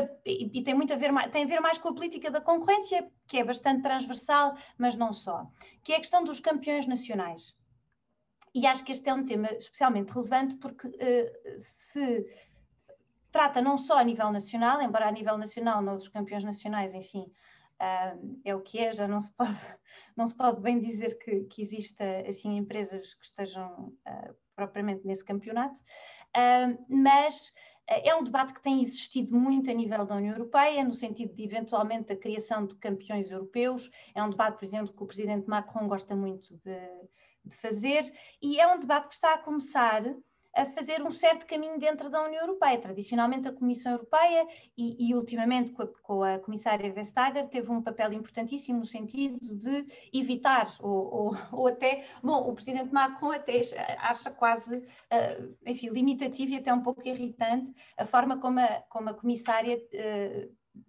tem muito a ver mais com a política da concorrência, que é bastante transversal, mas não só, que é a questão dos campeões nacionais. E acho que este é um tema especialmente relevante porque se trata não só a nível nacional, embora a nível nacional nós os campeões nacionais, enfim, é o que é, já não se pode bem dizer que exista assim empresas que estejam propriamente nesse campeonato, mas é um debate que tem existido muito a nível da União Europeia, no sentido de, eventualmente, a criação de campeões europeus. É um debate, por exemplo, que o presidente Macron gosta muito de fazer, e é um debate que está a começar a fazer um certo caminho dentro da União Europeia. Tradicionalmente, a Comissão Europeia e ultimamente com a comissária Vestager teve um papel importantíssimo no sentido de evitar ou até, bom, o presidente Macron até acha quase, enfim, limitativo e até um pouco irritante a forma como a comissária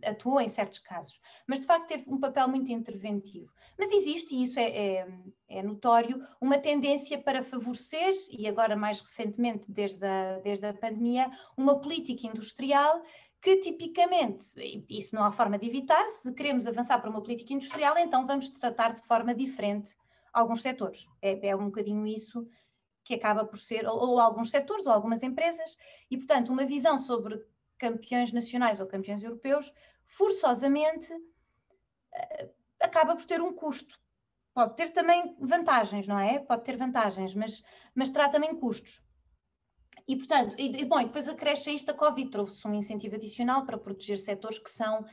atuou em certos casos, mas de facto teve um papel muito interventivo. Mas existe, e isso é notório, uma tendência para favorecer, e agora mais recentemente desde a pandemia, uma política industrial que tipicamente, isso não há forma de evitar, se queremos avançar para uma política industrial, então vamos tratar de forma diferente alguns setores. É um bocadinho isso que acaba por ser, ou alguns setores, ou algumas empresas, e portanto uma visão sobre campeões nacionais ou campeões europeus, forçosamente acaba por ter um custo. pode ter também vantagens, não é? Pode ter vantagens, mas terá também custos. E, portanto, bom, e depois acresce a isto a Covid, trouxe um incentivo adicional para proteger setores que são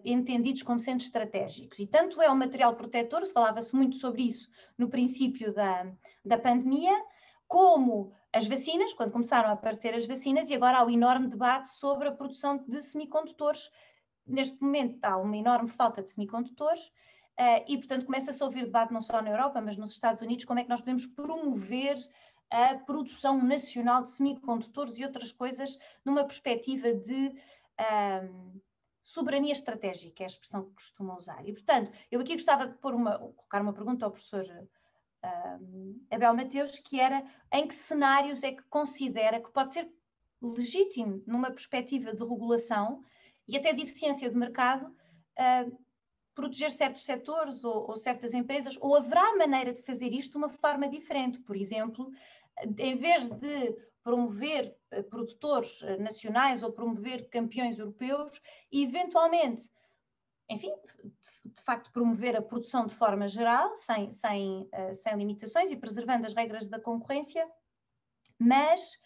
entendidos como sendo estratégicos. E tanto é o material protetor, falava-se muito sobre isso no princípio da pandemia, como as vacinas, quando começaram a aparecer as vacinas, e agora há o enorme debate sobre a produção de semicondutores. Neste momento há uma enorme falta de semicondutores, e, portanto, começa-se a ouvir debate não só na Europa, mas nos Estados Unidos, como é que nós podemos promover a produção nacional de semicondutores e outras coisas numa perspectiva de soberania estratégica, é a expressão que costumo usar. E, portanto, eu aqui gostava de colocar uma pergunta ao professor Abel Mateus, que era: em que cenários é que considera que pode ser legítimo, numa perspectiva de regulação e até de eficiência de mercado, proteger certos setores ou certas empresas, ou haverá maneira de fazer isto de uma forma diferente? Por exemplo, em vez de promover produtores nacionais ou promover campeões europeus, e eventualmente, enfim, de facto promover a produção de forma geral, sem limitações e preservando as regras da concorrência, mas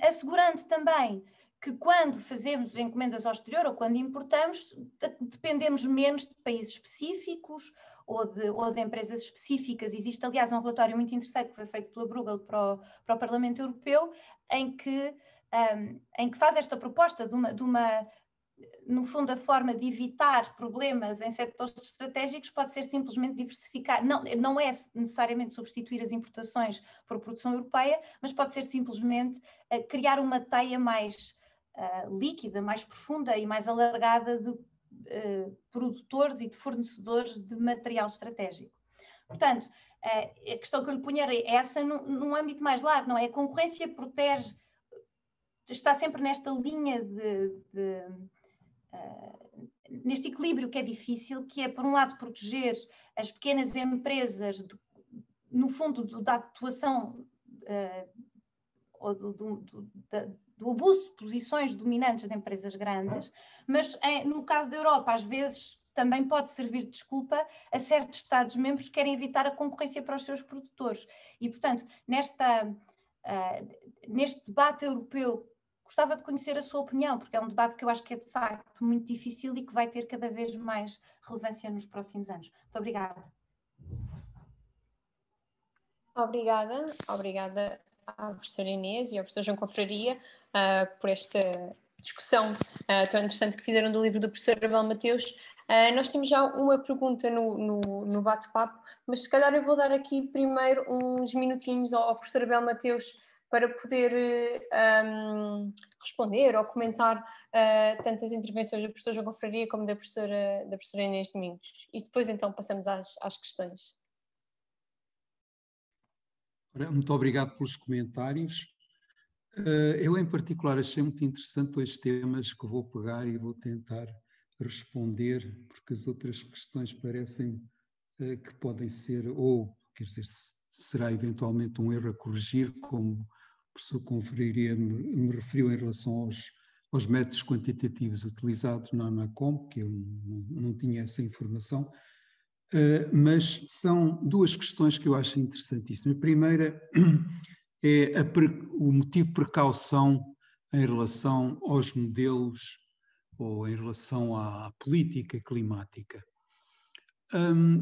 assegurando também que quando fazemos encomendas ao exterior ou quando importamos, dependemos menos de países específicos ou de empresas específicas. Existe, aliás, um relatório muito interessante que foi feito pela Bruegel para o Parlamento Europeu, em que faz esta proposta de uma, no fundo, a forma de evitar problemas em setores estratégicos pode ser simplesmente diversificar. Não é necessariamente substituir as importações por produção europeia, mas pode ser simplesmente criar uma teia mais líquida, mais profunda e mais alargada de produtores e de fornecedores de material estratégico. Portanto, a questão que eu lhe punha é essa num âmbito mais largo, não é? A concorrência protege, está sempre nesta linha neste equilíbrio que é difícil, que é, por um lado, proteger as pequenas empresas, no fundo, da atuação ou do abuso de posições dominantes de empresas grandes, mas no caso da Europa, às vezes também pode servir de desculpa a certos Estados-membros que querem evitar a concorrência para os seus produtores. E, portanto, neste debate europeu, gostava de conhecer a sua opinião, porque é um debate que eu acho que é de facto muito difícil e que vai ter cada vez mais relevância nos próximos anos. Muito obrigada. Obrigada à professora Inês e ao professor João Confraria por esta discussão tão interessante que fizeram do livro do professor Abel Mateus. Nós temos já uma pergunta no bate-papo, mas se calhar eu vou dar aqui primeiro uns minutinhos ao professor Abel Mateus para poder responder ou comentar tanto as intervenções do professor João Confraria como da professora Inês Domingos. E depois então passamos às questões. Muito obrigado pelos comentários. Eu, em particular, achei muito interessante dois temas que vou pegar e vou tentar responder, porque as outras questões parecem que podem ser, ou, quer dizer, será eventualmente um erro a corrigir, como o professor Confraria me referiu em relação aos métodos quantitativos utilizados na ANACOM, que eu não tinha essa informação. Mas são duas questões que eu acho interessantíssimas. A primeira é o motivo de precaução em relação aos modelos ou em relação à política climática.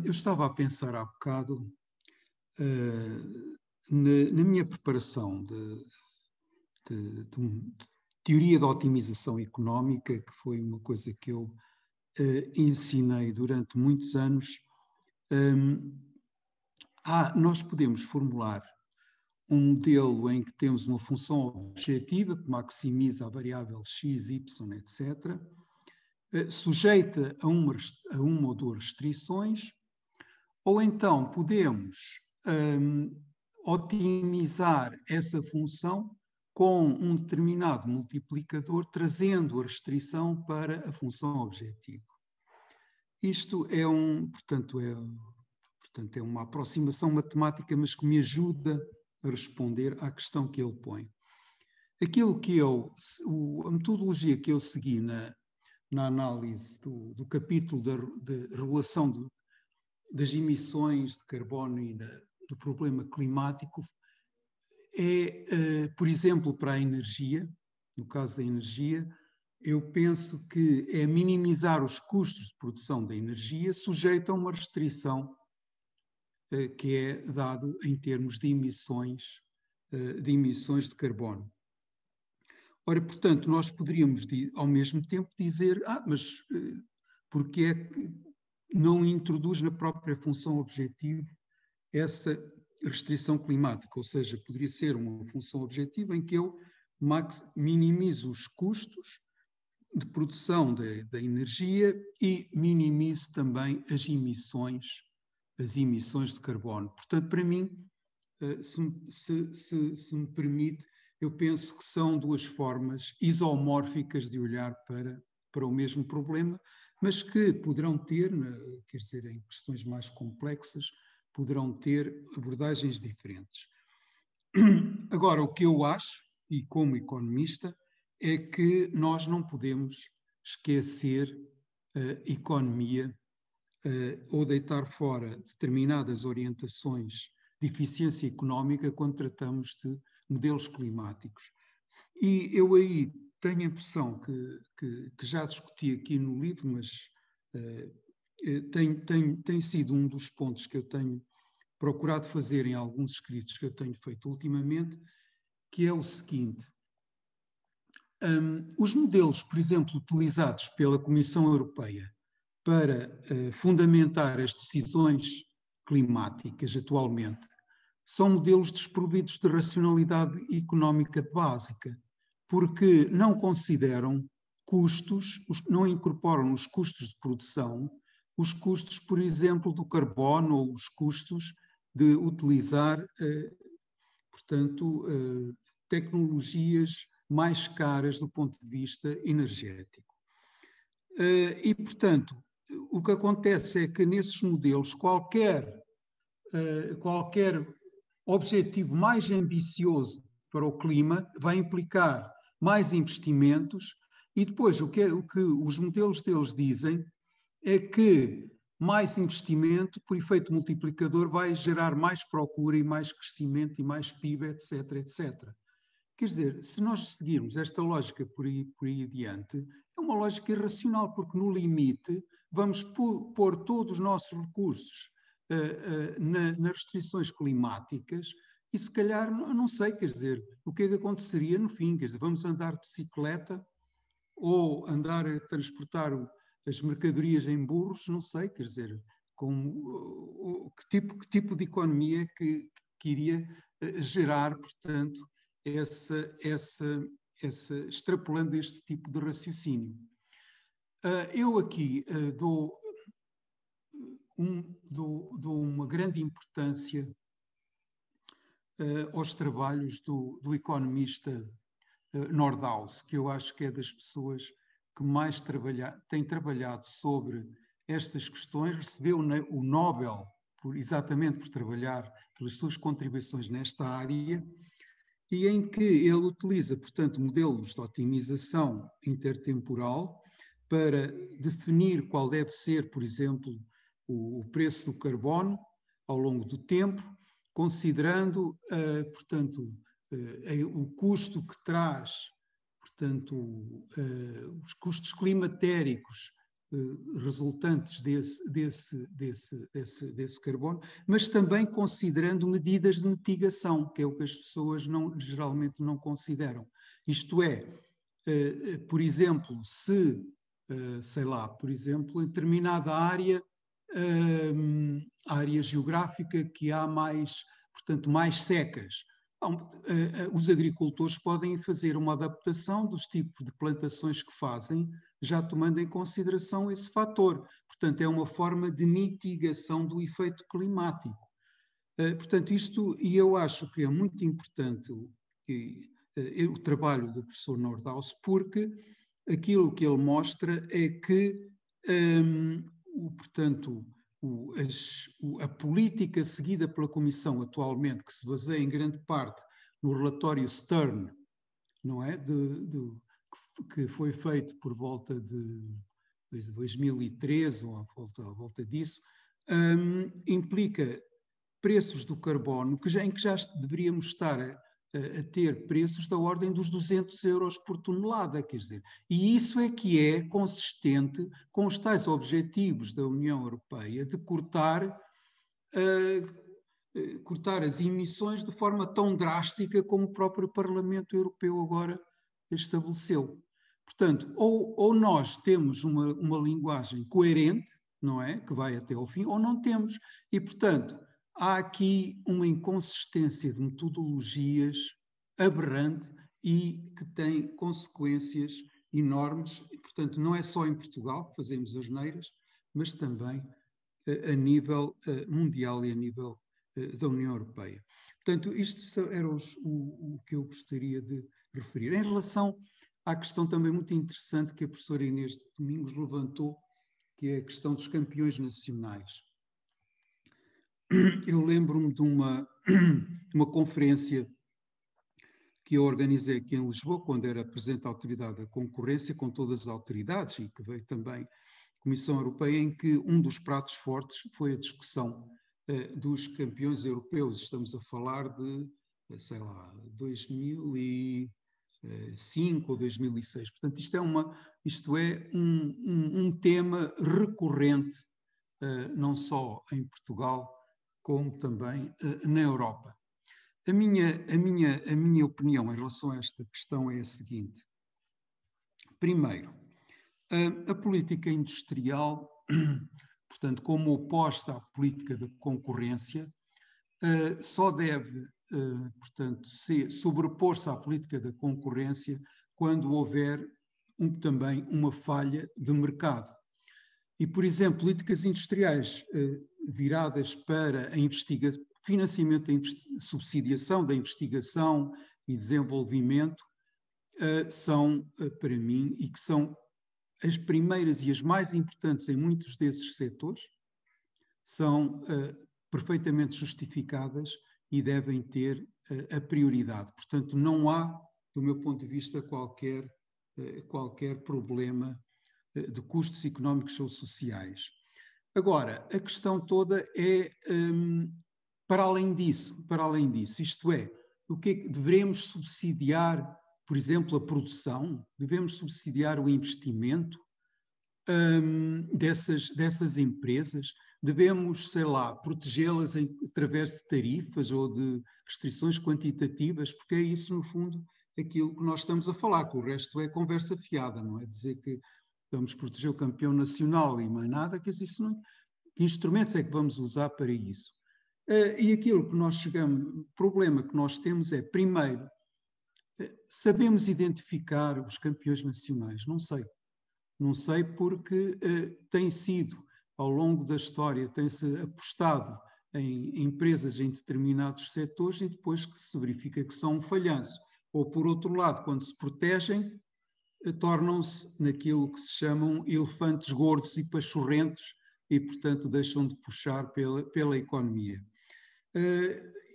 Eu estava a pensar há bocado na minha preparação de teoria da otimização económica, que foi uma coisa que eu ensinei durante muitos anos. Nós podemos formular um modelo em que temos uma função objetiva que maximiza a variável x, y, etc., sujeita a uma ou duas restrições, ou então podemos otimizar essa função com um determinado multiplicador, trazendo a restrição para a função objetivo. Isto é portanto, é uma aproximação matemática, mas que me ajuda a responder à questão que ele põe. A metodologia que eu segui na análise do capítulo da regulação das emissões de carbono e do problema climático é, por exemplo, para a energia, no caso da energia, eu penso que é minimizar os custos de produção da energia sujeito a uma restrição que é dado em termos de emissões de carbono. Ora, portanto, nós poderíamos ao mesmo tempo dizer, mas porque é que não introduz na própria função objetivo essa restrição climática? Ou seja, poderia ser uma função objetiva em que eu minimizo os custos de produção da energia e minimizo também as emissões de carbono. Portanto, para mim, se me permite, eu penso que são duas formas isomórficas de olhar para o mesmo problema, mas que poderão ter, quer dizer, em questões mais complexas, poderão ter abordagens diferentes. Agora, o que eu acho, e como economista, é que nós não podemos esquecer a economia ou deitar fora determinadas orientações de eficiência económica quando tratamos de modelos climáticos. E eu aí tenho a impressão que já discuti aqui no livro, mas tem sido um dos pontos que eu tenho procurado fazer em alguns escritos que eu tenho feito ultimamente, que é o seguinte. Os modelos, por exemplo, utilizados pela Comissão Europeia para fundamentar as decisões climáticas atualmente são modelos desprovidos de racionalidade económica básica, porque não consideram custos, não incorporam os custos de produção, os custos, por exemplo, do carbono ou os custos de utilizar, portanto, tecnologias mais caras do ponto de vista energético. E, portanto, o que acontece é que nesses modelos qualquer objetivo mais ambicioso para o clima vai implicar mais investimentos e depois o que os modelos deles dizem é que mais investimento, por efeito multiplicador, vai gerar mais procura e mais crescimento e mais PIB, etc, etc. Quer dizer, se nós seguirmos esta lógica por aí adiante, é uma lógica irracional, porque no limite vamos pôr todos os nossos recursos nas restrições climáticas e se calhar, não sei, quer dizer, o que é que aconteceria no fim? Quer dizer, vamos andar de bicicleta ou andar a transportar as mercadorias em burros? Não sei, quer dizer, que tipo de economia que iria gerar, portanto, extrapolando este tipo de raciocínio. Eu aqui dou uma grande importância aos trabalhos do economista Nordhaus, que eu acho que é das pessoas que mais tem trabalhado sobre estas questões, recebeu o Nobel exatamente por trabalhar pelas suas contribuições nesta área, e em que ele utiliza, portanto, modelos de otimização intertemporal para definir qual deve ser, por exemplo, o preço do carbono ao longo do tempo, considerando, portanto, o custo que traz, portanto, os custos climatéricos resultantes desse carbono, mas também considerando medidas de mitigação, que é o que as pessoas geralmente não consideram. Isto é, por exemplo, sei lá, por exemplo, em determinada área geográfica que há portanto, mais secas. Os agricultores podem fazer uma adaptação dos tipos de plantações que fazem, já tomando em consideração esse fator. Portanto, é uma forma de mitigação do efeito climático. Portanto, e eu acho que é muito importante o trabalho do professor Nordhaus, porque aquilo que ele mostra é que, portanto, a política seguida pela Comissão atualmente, que se baseia em grande parte no relatório Stern, não é? Que foi feito por volta de 2013 ou à volta disso, implica preços do carbono em que já deveríamos estar a ter preços da ordem dos 200 euros por tonelada, quer dizer, e isso é que é consistente com os tais objetivos da União Europeia de cortar as emissões de forma tão drástica como o próprio Parlamento Europeu agora estabeleceu. Portanto, ou nós temos uma linguagem coerente, não é? Que vai até ao fim, ou não temos. E, portanto, há aqui uma inconsistência de metodologias aberrante e que tem consequências enormes. E, portanto, não é só em Portugal que fazemos asneiras, mas também a nível mundial e a nível da União Europeia. Portanto, isto era o que eu gostaria de referir. Em relação à questão também muito interessante que a professora Inês de Domingos levantou, que é a questão dos campeões nacionais. Eu lembro-me de uma conferência que eu organizei aqui em Lisboa, quando era Presidente da Autoridade da Concorrência, com todas as autoridades, e que veio também a Comissão Europeia, em que um dos pratos fortes foi a discussão dos campeões europeus. Estamos a falar de, sei lá, 2005 ou 2006. Portanto, isto é um tema recorrente, não só em Portugal, como também na Europa. A minha opinião em relação a esta questão é a seguinte. Primeiro, a política industrial, portanto, como oposta à política da concorrência, só deve, portanto, sobrepor-se à política da concorrência quando houver também uma falha de mercado. E, por exemplo, políticas industriais viradas para a investigação, financiamento, subsidiação da investigação e desenvolvimento são, para mim, e que são as primeiras e as mais importantes em muitos desses setores, são perfeitamente justificadas e devem ter a prioridade. Portanto, não há, do meu ponto de vista, qualquer problema de custos económicos ou sociais. Agora, a questão toda é, para além disso, isto é, o que é que devemos subsidiar, por exemplo, a produção? Devemos subsidiar o investimento dessas empresas? Devemos, sei lá, protegê-las através de tarifas ou de restrições quantitativas? Porque é isso, no fundo, aquilo que nós estamos a falar, que o resto é conversa fiada, não é? Dizer que vamos proteger o campeão nacional e mais nada, que isso não... Que instrumentos é que vamos usar para isso? E aquilo que nós chegamos, o problema que nós temos é, primeiro, sabemos identificar os campeões nacionais? Não sei. Não sei porque tem sido, ao longo da história, tem-se apostado em empresas em determinados setores e depois que se verifica que são um falhanço. Ou, por outro lado, quando se protegem, tornam-se naquilo que se chamam elefantes gordos e pachorrentos e, portanto, deixam de puxar pela economia.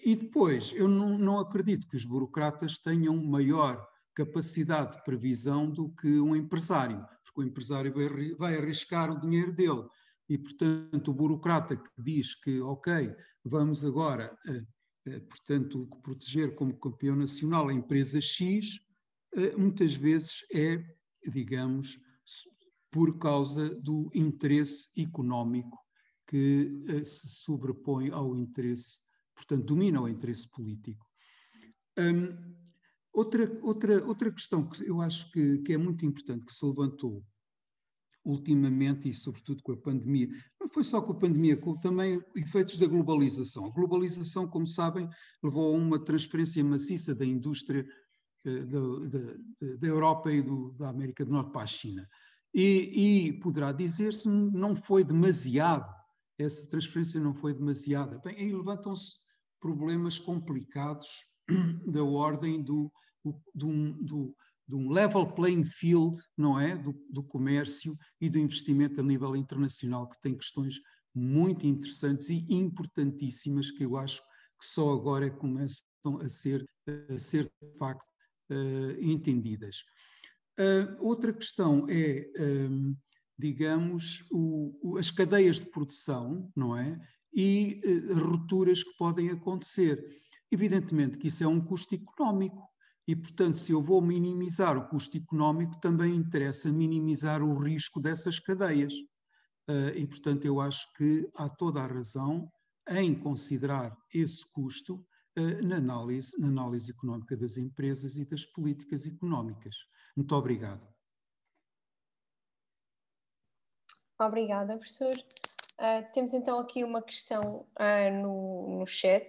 E depois, eu não acredito que os burocratas tenham maior capacidade de previsão do que um empresário, porque o empresário vai arriscar o dinheiro dele. E, portanto, o burocrata que diz que, ok, vamos agora, portanto, proteger como campeão nacional a empresa X, muitas vezes é, digamos, por causa do interesse económico que se sobrepõe ao interesse, portanto, domina o interesse político. Outra questão que eu acho que é muito importante, que se levantou ultimamente e sobretudo com a pandemia, não foi só com a pandemia, com também efeitos da globalização. A globalização, como sabem, levou a uma transferência maciça da indústria da Europa e da América do Norte para a China. E poderá dizer-se, não foi demasiado, essa transferência não foi demasiada. Bem, aí levantam-se problemas complicados da ordem de um level playing field, não é? Do comércio e do investimento a nível internacional, que tem questões muito interessantes e importantíssimas que eu acho que só agora começam a ser de facto entendidas. Outra questão é digamos, as cadeias de produção, não é? E rupturas que podem acontecer. Evidentemente que isso é um custo económico e, portanto, se eu vou minimizar o custo económico, também interessa minimizar o risco dessas cadeias. E, portanto, eu acho que há toda a razão em considerar esse custo na análise económica das empresas e das políticas económicas. Muito obrigado. Obrigada, professor. Temos então aqui uma questão no chat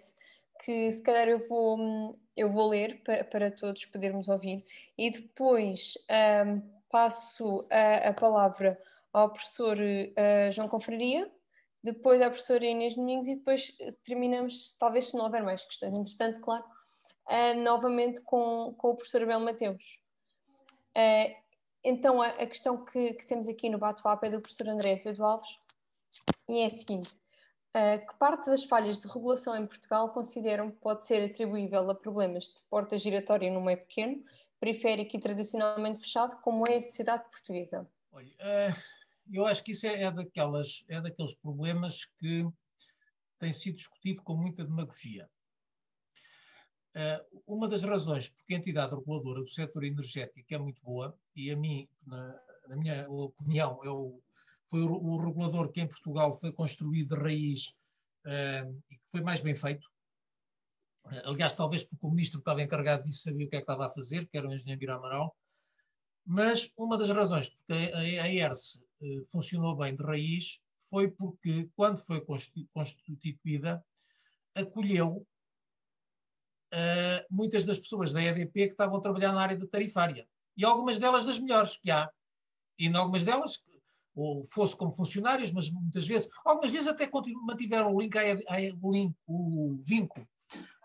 que se calhar eu vou ler para todos podermos ouvir e depois passo a palavra ao professor João Confraria, depois à professora Inês Domingos e depois terminamos, talvez se não houver mais questões, entretanto, claro, novamente com o professor Abel Mateus. Então, a questão que temos aqui no bate-papo é do professor André Azevedo Alves e é a seguinte: que parte das falhas de regulação em Portugal consideram que pode ser atribuível a problemas de porta giratória no meio pequeno, periférico e tradicionalmente fechado, como é a sociedade portuguesa? Olha, eu acho que isso é daqueles problemas que tem sido discutido com muita demagogia. Uma das razões porque a entidade reguladora do setor energético é muito boa, e a mim, na minha opinião, foi o regulador que em Portugal foi construído de raiz e que foi mais bem feito. Aliás, talvez porque o ministro que estava encarregado disso sabia o que é que estava a fazer, que era o engenheiro Miro Amaral. Mas uma das razões porque a ERSE funcionou bem de raiz foi porque, quando foi constituída, acolheu muitas das pessoas da EDP que estavam a trabalhar na área da tarifária. E algumas delas das melhores que há. E em algumas delas, ou fosse como funcionários, mas muitas vezes, algumas vezes até mantiveram o vínculo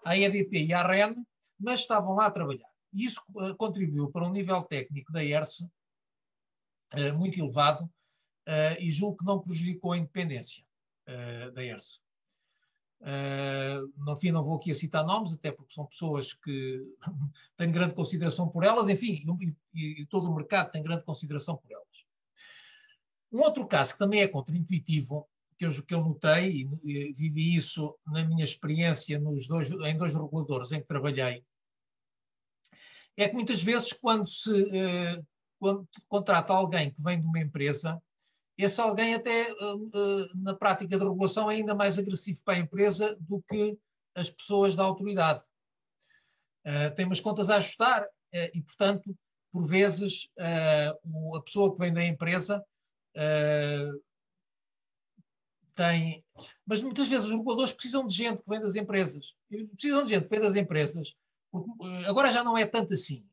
à EDP e à REN, mas estavam lá a trabalhar. E isso contribuiu para um nível técnico da ERSE muito elevado e julgo que não prejudicou a independência da ERSE. No fim, não vou aqui a citar nomes, até porque são pessoas que têm grande consideração por elas, enfim, e todo o mercado tem grande consideração por elas. Um outro caso que também é contraintuitivo, que eu notei, e vivi isso na minha experiência em dois reguladores em que trabalhei, é que muitas vezes quando contrata alguém que vem de uma empresa, esse alguém até na prática de regulação é ainda mais agressivo para a empresa do que as pessoas da autoridade. Tem umas contas a ajustar e, portanto, por vezes a pessoa que vem da empresa tem... Mas muitas vezes os reguladores precisam de gente que vem das empresas. Precisam de gente que vem das empresas. Porque agora já não é tanto assim.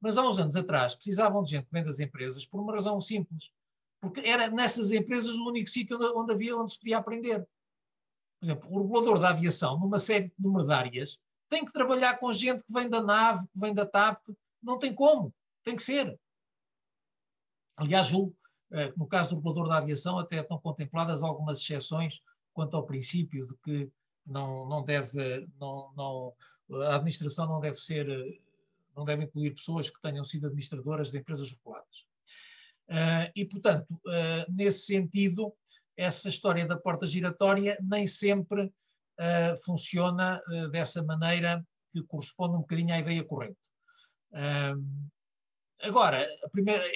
Mas há uns anos atrás precisavam de gente que vem das empresas por uma razão simples. Porque era nessas empresas o único sítio onde se podia aprender. Por exemplo, o regulador da aviação, numa série de número de áreas, tem que trabalhar com gente que vem da NAV, que vem da TAP. Não tem como. Tem que ser. Aliás, julgo que no caso do regulador da aviação até estão contempladas algumas exceções quanto ao princípio de que a administração não deve incluir pessoas que tenham sido administradoras de empresas reguladas. E, portanto, nesse sentido, essa história da porta giratória nem sempre funciona dessa maneira que corresponde um bocadinho à ideia corrente. Agora,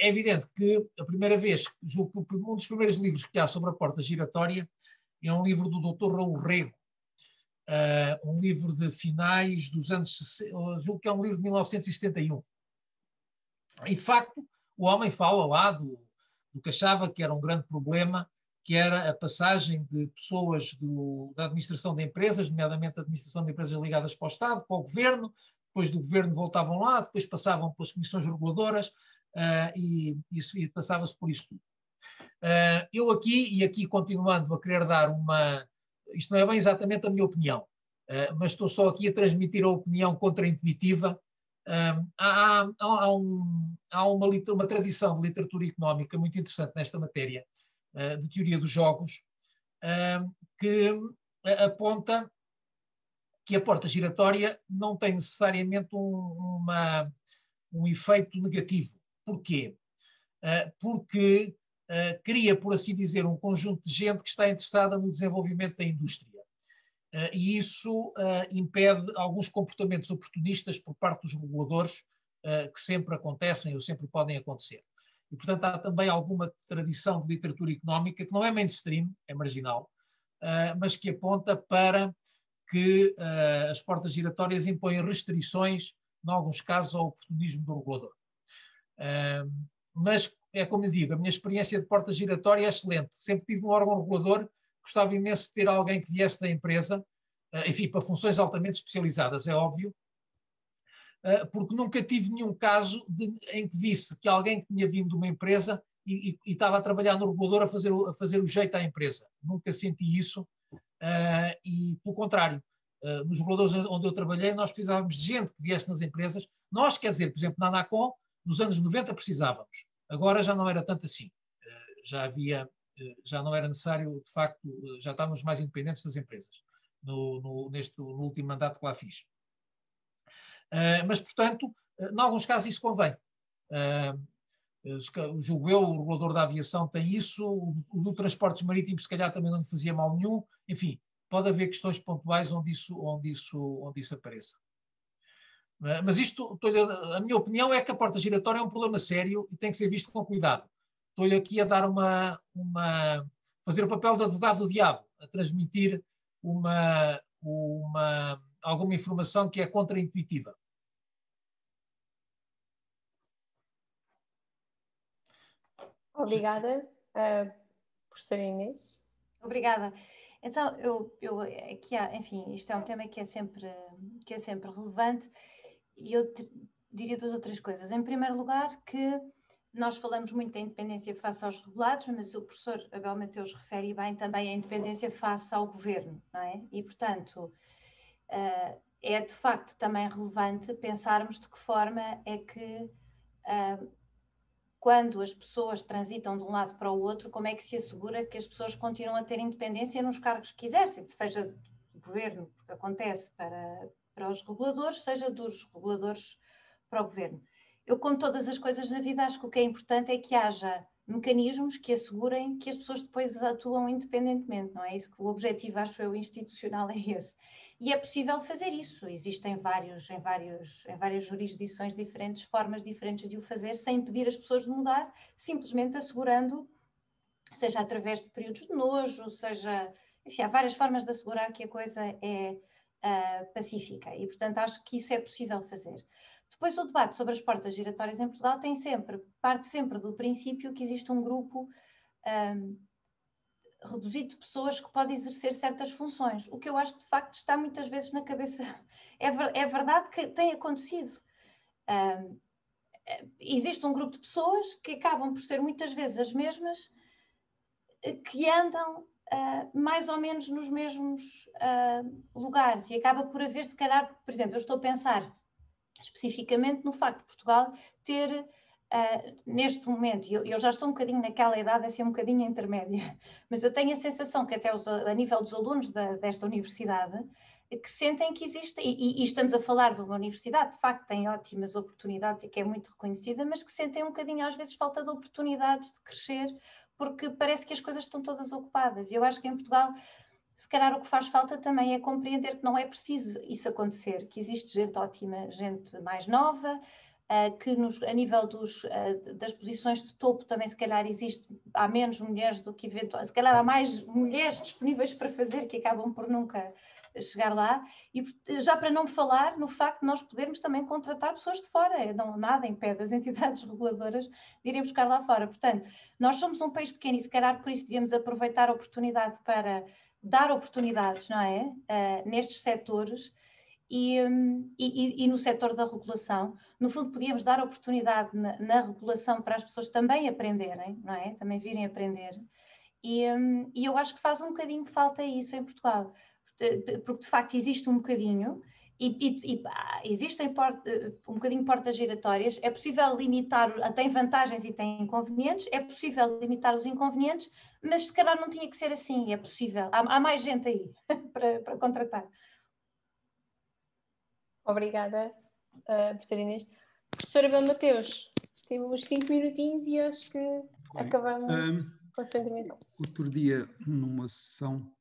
é evidente que a primeira vez, julgo que um dos primeiros livros que há sobre a porta giratória é um livro do Dr. Raul Rego, um livro de finais dos anos 60, julgo que é um livro de 1971. E, de facto, o homem fala lá do que achava que era um grande problema, que era a passagem de pessoas da administração de empresas, nomeadamente a administração de empresas ligadas para o Estado, para o Governo, depois do Governo voltavam lá, depois passavam pelas comissões reguladoras e passava-se por isso tudo. Eu aqui continuando a querer dar isto não é bem exatamente a minha opinião, mas estou só aqui a transmitir a opinião contraintuitiva. Há uma tradição de literatura económica muito interessante nesta matéria, de teoria dos jogos, que aponta que a porta giratória não tem necessariamente um efeito negativo. Porquê? porque cria, por assim dizer, um conjunto de gente que está interessada no desenvolvimento da indústria. E isso impede alguns comportamentos oportunistas por parte dos reguladores que sempre acontecem ou sempre podem acontecer. E, portanto, há também alguma tradição de literatura económica que não é mainstream, é marginal, mas que aponta para que as portas giratórias impõem restrições, em alguns casos, ao oportunismo do regulador. Mas, é como eu digo, a minha experiência de porta giratória é excelente. Sempre tive um órgão regulador, gostava imenso de ter alguém que viesse da empresa, enfim, para funções altamente especializadas, é óbvio, porque nunca tive nenhum caso em que visse que alguém que tinha vindo de uma empresa e estava a trabalhar no regulador a fazer o jeito à empresa. Nunca senti isso, e pelo contrário, nos reguladores onde eu trabalhei, nós precisávamos de gente que viesse nas empresas. Nós, quer dizer, por exemplo, na Anacom, nos anos 90 precisávamos. Agora já não era tanto assim. Já não era necessário, de facto, já estávamos mais independentes das empresas, no último mandato que lá fiz. Mas, portanto, em alguns casos isso convém. Julgo eu, o regulador da aviação tem isso, o do transportes marítimos se calhar também não lhe fazia mal nenhum. Enfim, pode haver questões pontuais onde isso apareça. Mas isto, a minha opinião é que a porta giratória é um problema sério e tem que ser visto com cuidado. Estou-lhe aqui a dar fazer o papel de advogado do diabo, a transmitir alguma informação que é contraintuitiva. Obrigada, professora Inês. Obrigada. Então, aqui enfim, isto é um tema que é sempre relevante, e eu diria duas ou três coisas. Em primeiro lugar, que nós falamos muito da independência face aos regulados, mas o professor Abel Mateus refere bem também a independência face ao governo, não é? E, portanto, é de facto também relevante pensarmos de que forma é que, quando as pessoas transitam de um lado para o outro, como é que se assegura que as pessoas continuam a ter independência nos cargos que exercem, seja do governo, porque acontece para os reguladores, seja dos reguladores para o governo. Eu, como todas as coisas na vida, acho que o que é importante é que haja mecanismos que assegurem que as pessoas depois atuam independentemente, não é? Isso que o objetivo, acho eu, institucional é esse. E é possível fazer isso. Existem em várias jurisdições diferentes, formas diferentes de o fazer, sem impedir as pessoas de mudar, simplesmente assegurando, seja através de períodos de nojo, seja... Enfim, há várias formas de assegurar que a coisa é pacífica. E, portanto, acho que isso é possível fazer. Depois, o debate sobre as portas giratórias em Portugal parte sempre do princípio que existe um grupo reduzido de pessoas que pode exercer certas funções, o que eu acho que de facto está muitas vezes na cabeça. É verdade que tem acontecido. Existe um grupo de pessoas que acabam por ser muitas vezes as mesmas, que andam mais ou menos nos mesmos lugares, e acaba por haver, se calhar, por exemplo, eu estou a pensar especificamente no facto de Portugal ter, neste momento, eu já estou um bocadinho naquela idade, assim, um bocadinho intermédia, mas eu tenho a sensação que até a nível dos alunos desta universidade, que sentem que existe, e estamos a falar de uma universidade, de facto, tem ótimas oportunidades e que é muito reconhecida, mas que sentem um bocadinho, às vezes, falta de oportunidades de crescer, porque parece que as coisas estão todas ocupadas. E eu acho que em Portugal, se calhar o que faz falta também é compreender que não é preciso isso acontecer, que existe gente ótima, gente mais nova, que a nível das posições de topo também se calhar há menos mulheres do que eventualmente, se calhar há mais mulheres disponíveis para fazer que acabam por nunca chegar lá, e já para não falar no facto de nós podermos também contratar pessoas de fora, nada impede as entidades reguladoras de irem buscar lá fora. Portanto, nós somos um país pequeno e se calhar por isso devíamos aproveitar a oportunidade para dar oportunidades, não é? Nestes setores e no setor da regulação. No fundo, podíamos dar oportunidade na regulação para as pessoas também aprenderem, não é? Também virem aprender. E eu acho que faz um bocadinho falta isso em Portugal, porque de facto existe um bocadinho, existem um bocadinho portas giratórias, é possível limitar, tem vantagens e tem inconvenientes, é possível limitar os inconvenientes, mas se calhar não tinha que ser assim, é possível, há mais gente aí para contratar. Obrigada, professora Inês. Professora Abel Mateus, Temos 5 minutinhos e acho que acabamos com a sua intervenção. Outro dia, numa sessão,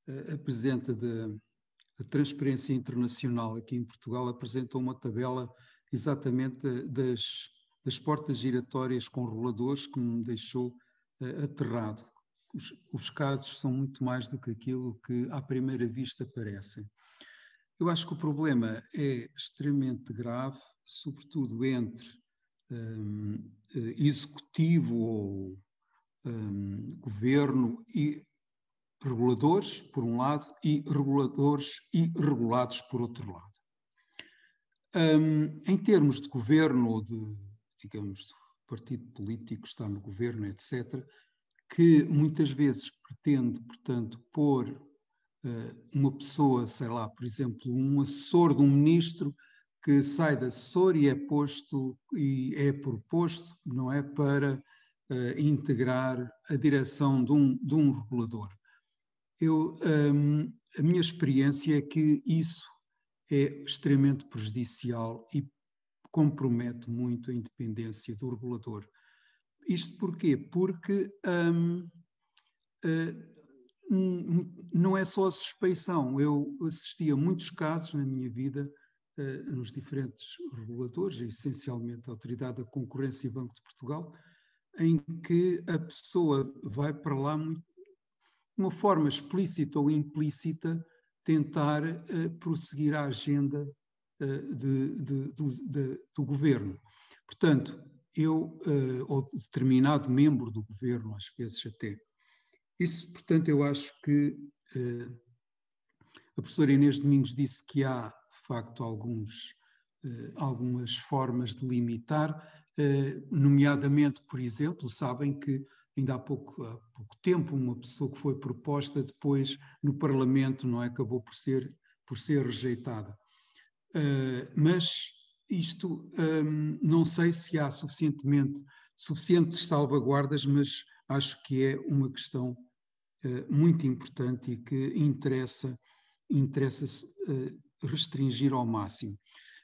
a Presidenta da Transparência Internacional aqui em Portugal apresentou uma tabela exatamente das portas giratórias com roladores que me deixou aterrado. Os casos são muito mais do que aquilo que à primeira vista parecem. Eu acho que o problema é extremamente grave, sobretudo entre executivo ou governo e reguladores, por um lado, e reguladores e regulados, por outro lado. Em termos de governo ou de, digamos, do partido político que está no governo, etc., que muitas vezes pretende, portanto, pôr uma pessoa, sei lá, por exemplo, um assessor de um ministro que sai de assessor e é posto e é proposto, não é, para integrar a direção de um regulador. A minha experiência é que isso é extremamente prejudicial e compromete muito a independência do regulador. Isto porquê? Porque não é só a suspeição. Eu assisti a muitos casos na minha vida, nos diferentes reguladores, essencialmente a Autoridade da Concorrência e Banco de Portugal, em que a pessoa vai para lá de uma forma explícita ou implícita tentar prosseguir a agenda do governo. Portanto, ou determinado membro do governo, às vezes até. Isso, portanto, eu acho que a professora Inês Domingos disse que há, de facto, algumas formas de limitar, nomeadamente, por exemplo, sabem que ainda há pouco tempo uma pessoa que foi proposta depois no Parlamento, não é, acabou por ser rejeitada. Mas isto, não sei se há suficientes salvaguardas, mas acho que é uma questão muito importante e que interessa restringir ao máximo.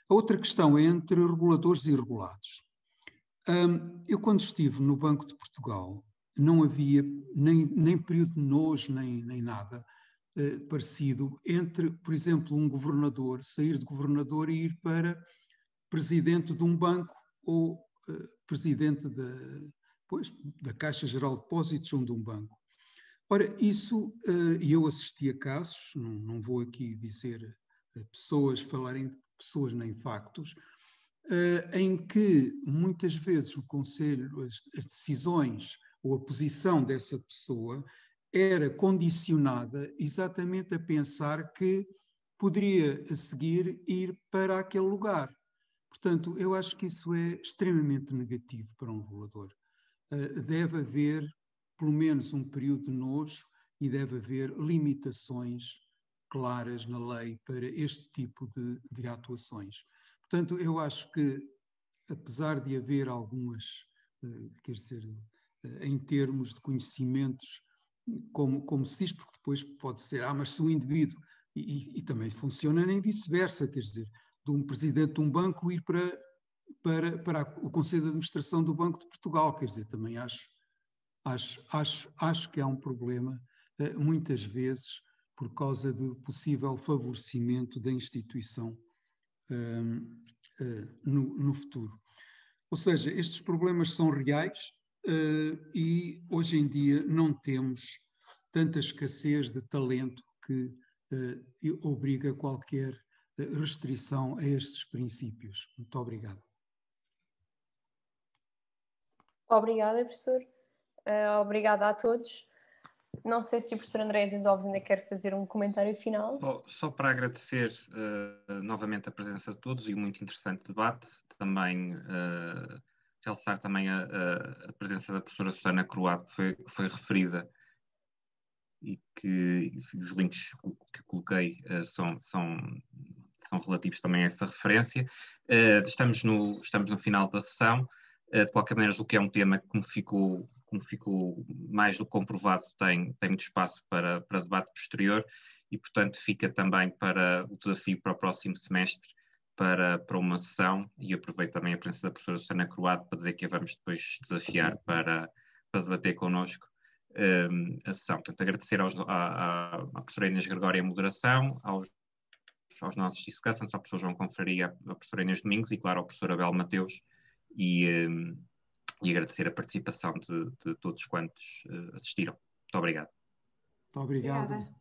A outra questão é entre reguladores e regulados. Eu, quando estive no Banco de Portugal, não havia nem período de nojo, nem nada parecido entre, por exemplo, um governador sair de governador e ir para presidente de um banco ou presidente da Caixa Geral de Depósitos ou de um banco. Ora, isso, e eu assisti a casos, não vou aqui dizer falarem de pessoas nem factos, em que muitas vezes o Conselho, as decisões ou a posição dessa pessoa era condicionada exatamente a pensar que poderia a seguir ir para aquele lugar. Portanto, eu acho que isso é extremamente negativo para um regulador. Deve haver pelo menos um período de nojo e deve haver limitações claras na lei para este tipo de atuações. Portanto, eu acho que, apesar de haver algumas, quer dizer, em termos de conhecimentos, como se diz, porque depois pode ser, mas se o indivíduo, e também funciona nem vice-versa, quer dizer, de um presidente de um banco ir para o Conselho de Administração do Banco de Portugal, quer dizer, também acho que há um problema, muitas vezes, por causa do possível favorecimento da instituição no futuro. Ou seja, estes problemas são reais e hoje em dia não temos tanta escassez de talento que obriga qualquer restrição a estes princípios. Muito obrigado. Obrigada, professor. Obrigada a todos. Não sei se o professor André Alves ainda quer fazer um comentário final. Só para agradecer novamente a presença de todos e o muito interessante debate. Também realçar também a presença da professora Susana Croado, que foi referida e que os links que coloquei são relativos também a essa referência. Estamos no final da sessão. De qualquer maneira, o que é um tema que, como ficou mais do que comprovado, tem muito espaço para debate posterior e, portanto, fica também para o desafio para o próximo semestre para uma sessão, e aproveito também a presença da professora Susana Croado para dizer que a vamos depois desafiar para debater connosco a sessão. Portanto, agradecer à professora Inês Gregório a moderação, aos nossos discussantes, ao professor João Confraria, à professora Inês Domingos e, claro, ao professor Abel Mateus, e agradecer a participação de todos quantos assistiram. Muito obrigado. Muito obrigado. Obrigada.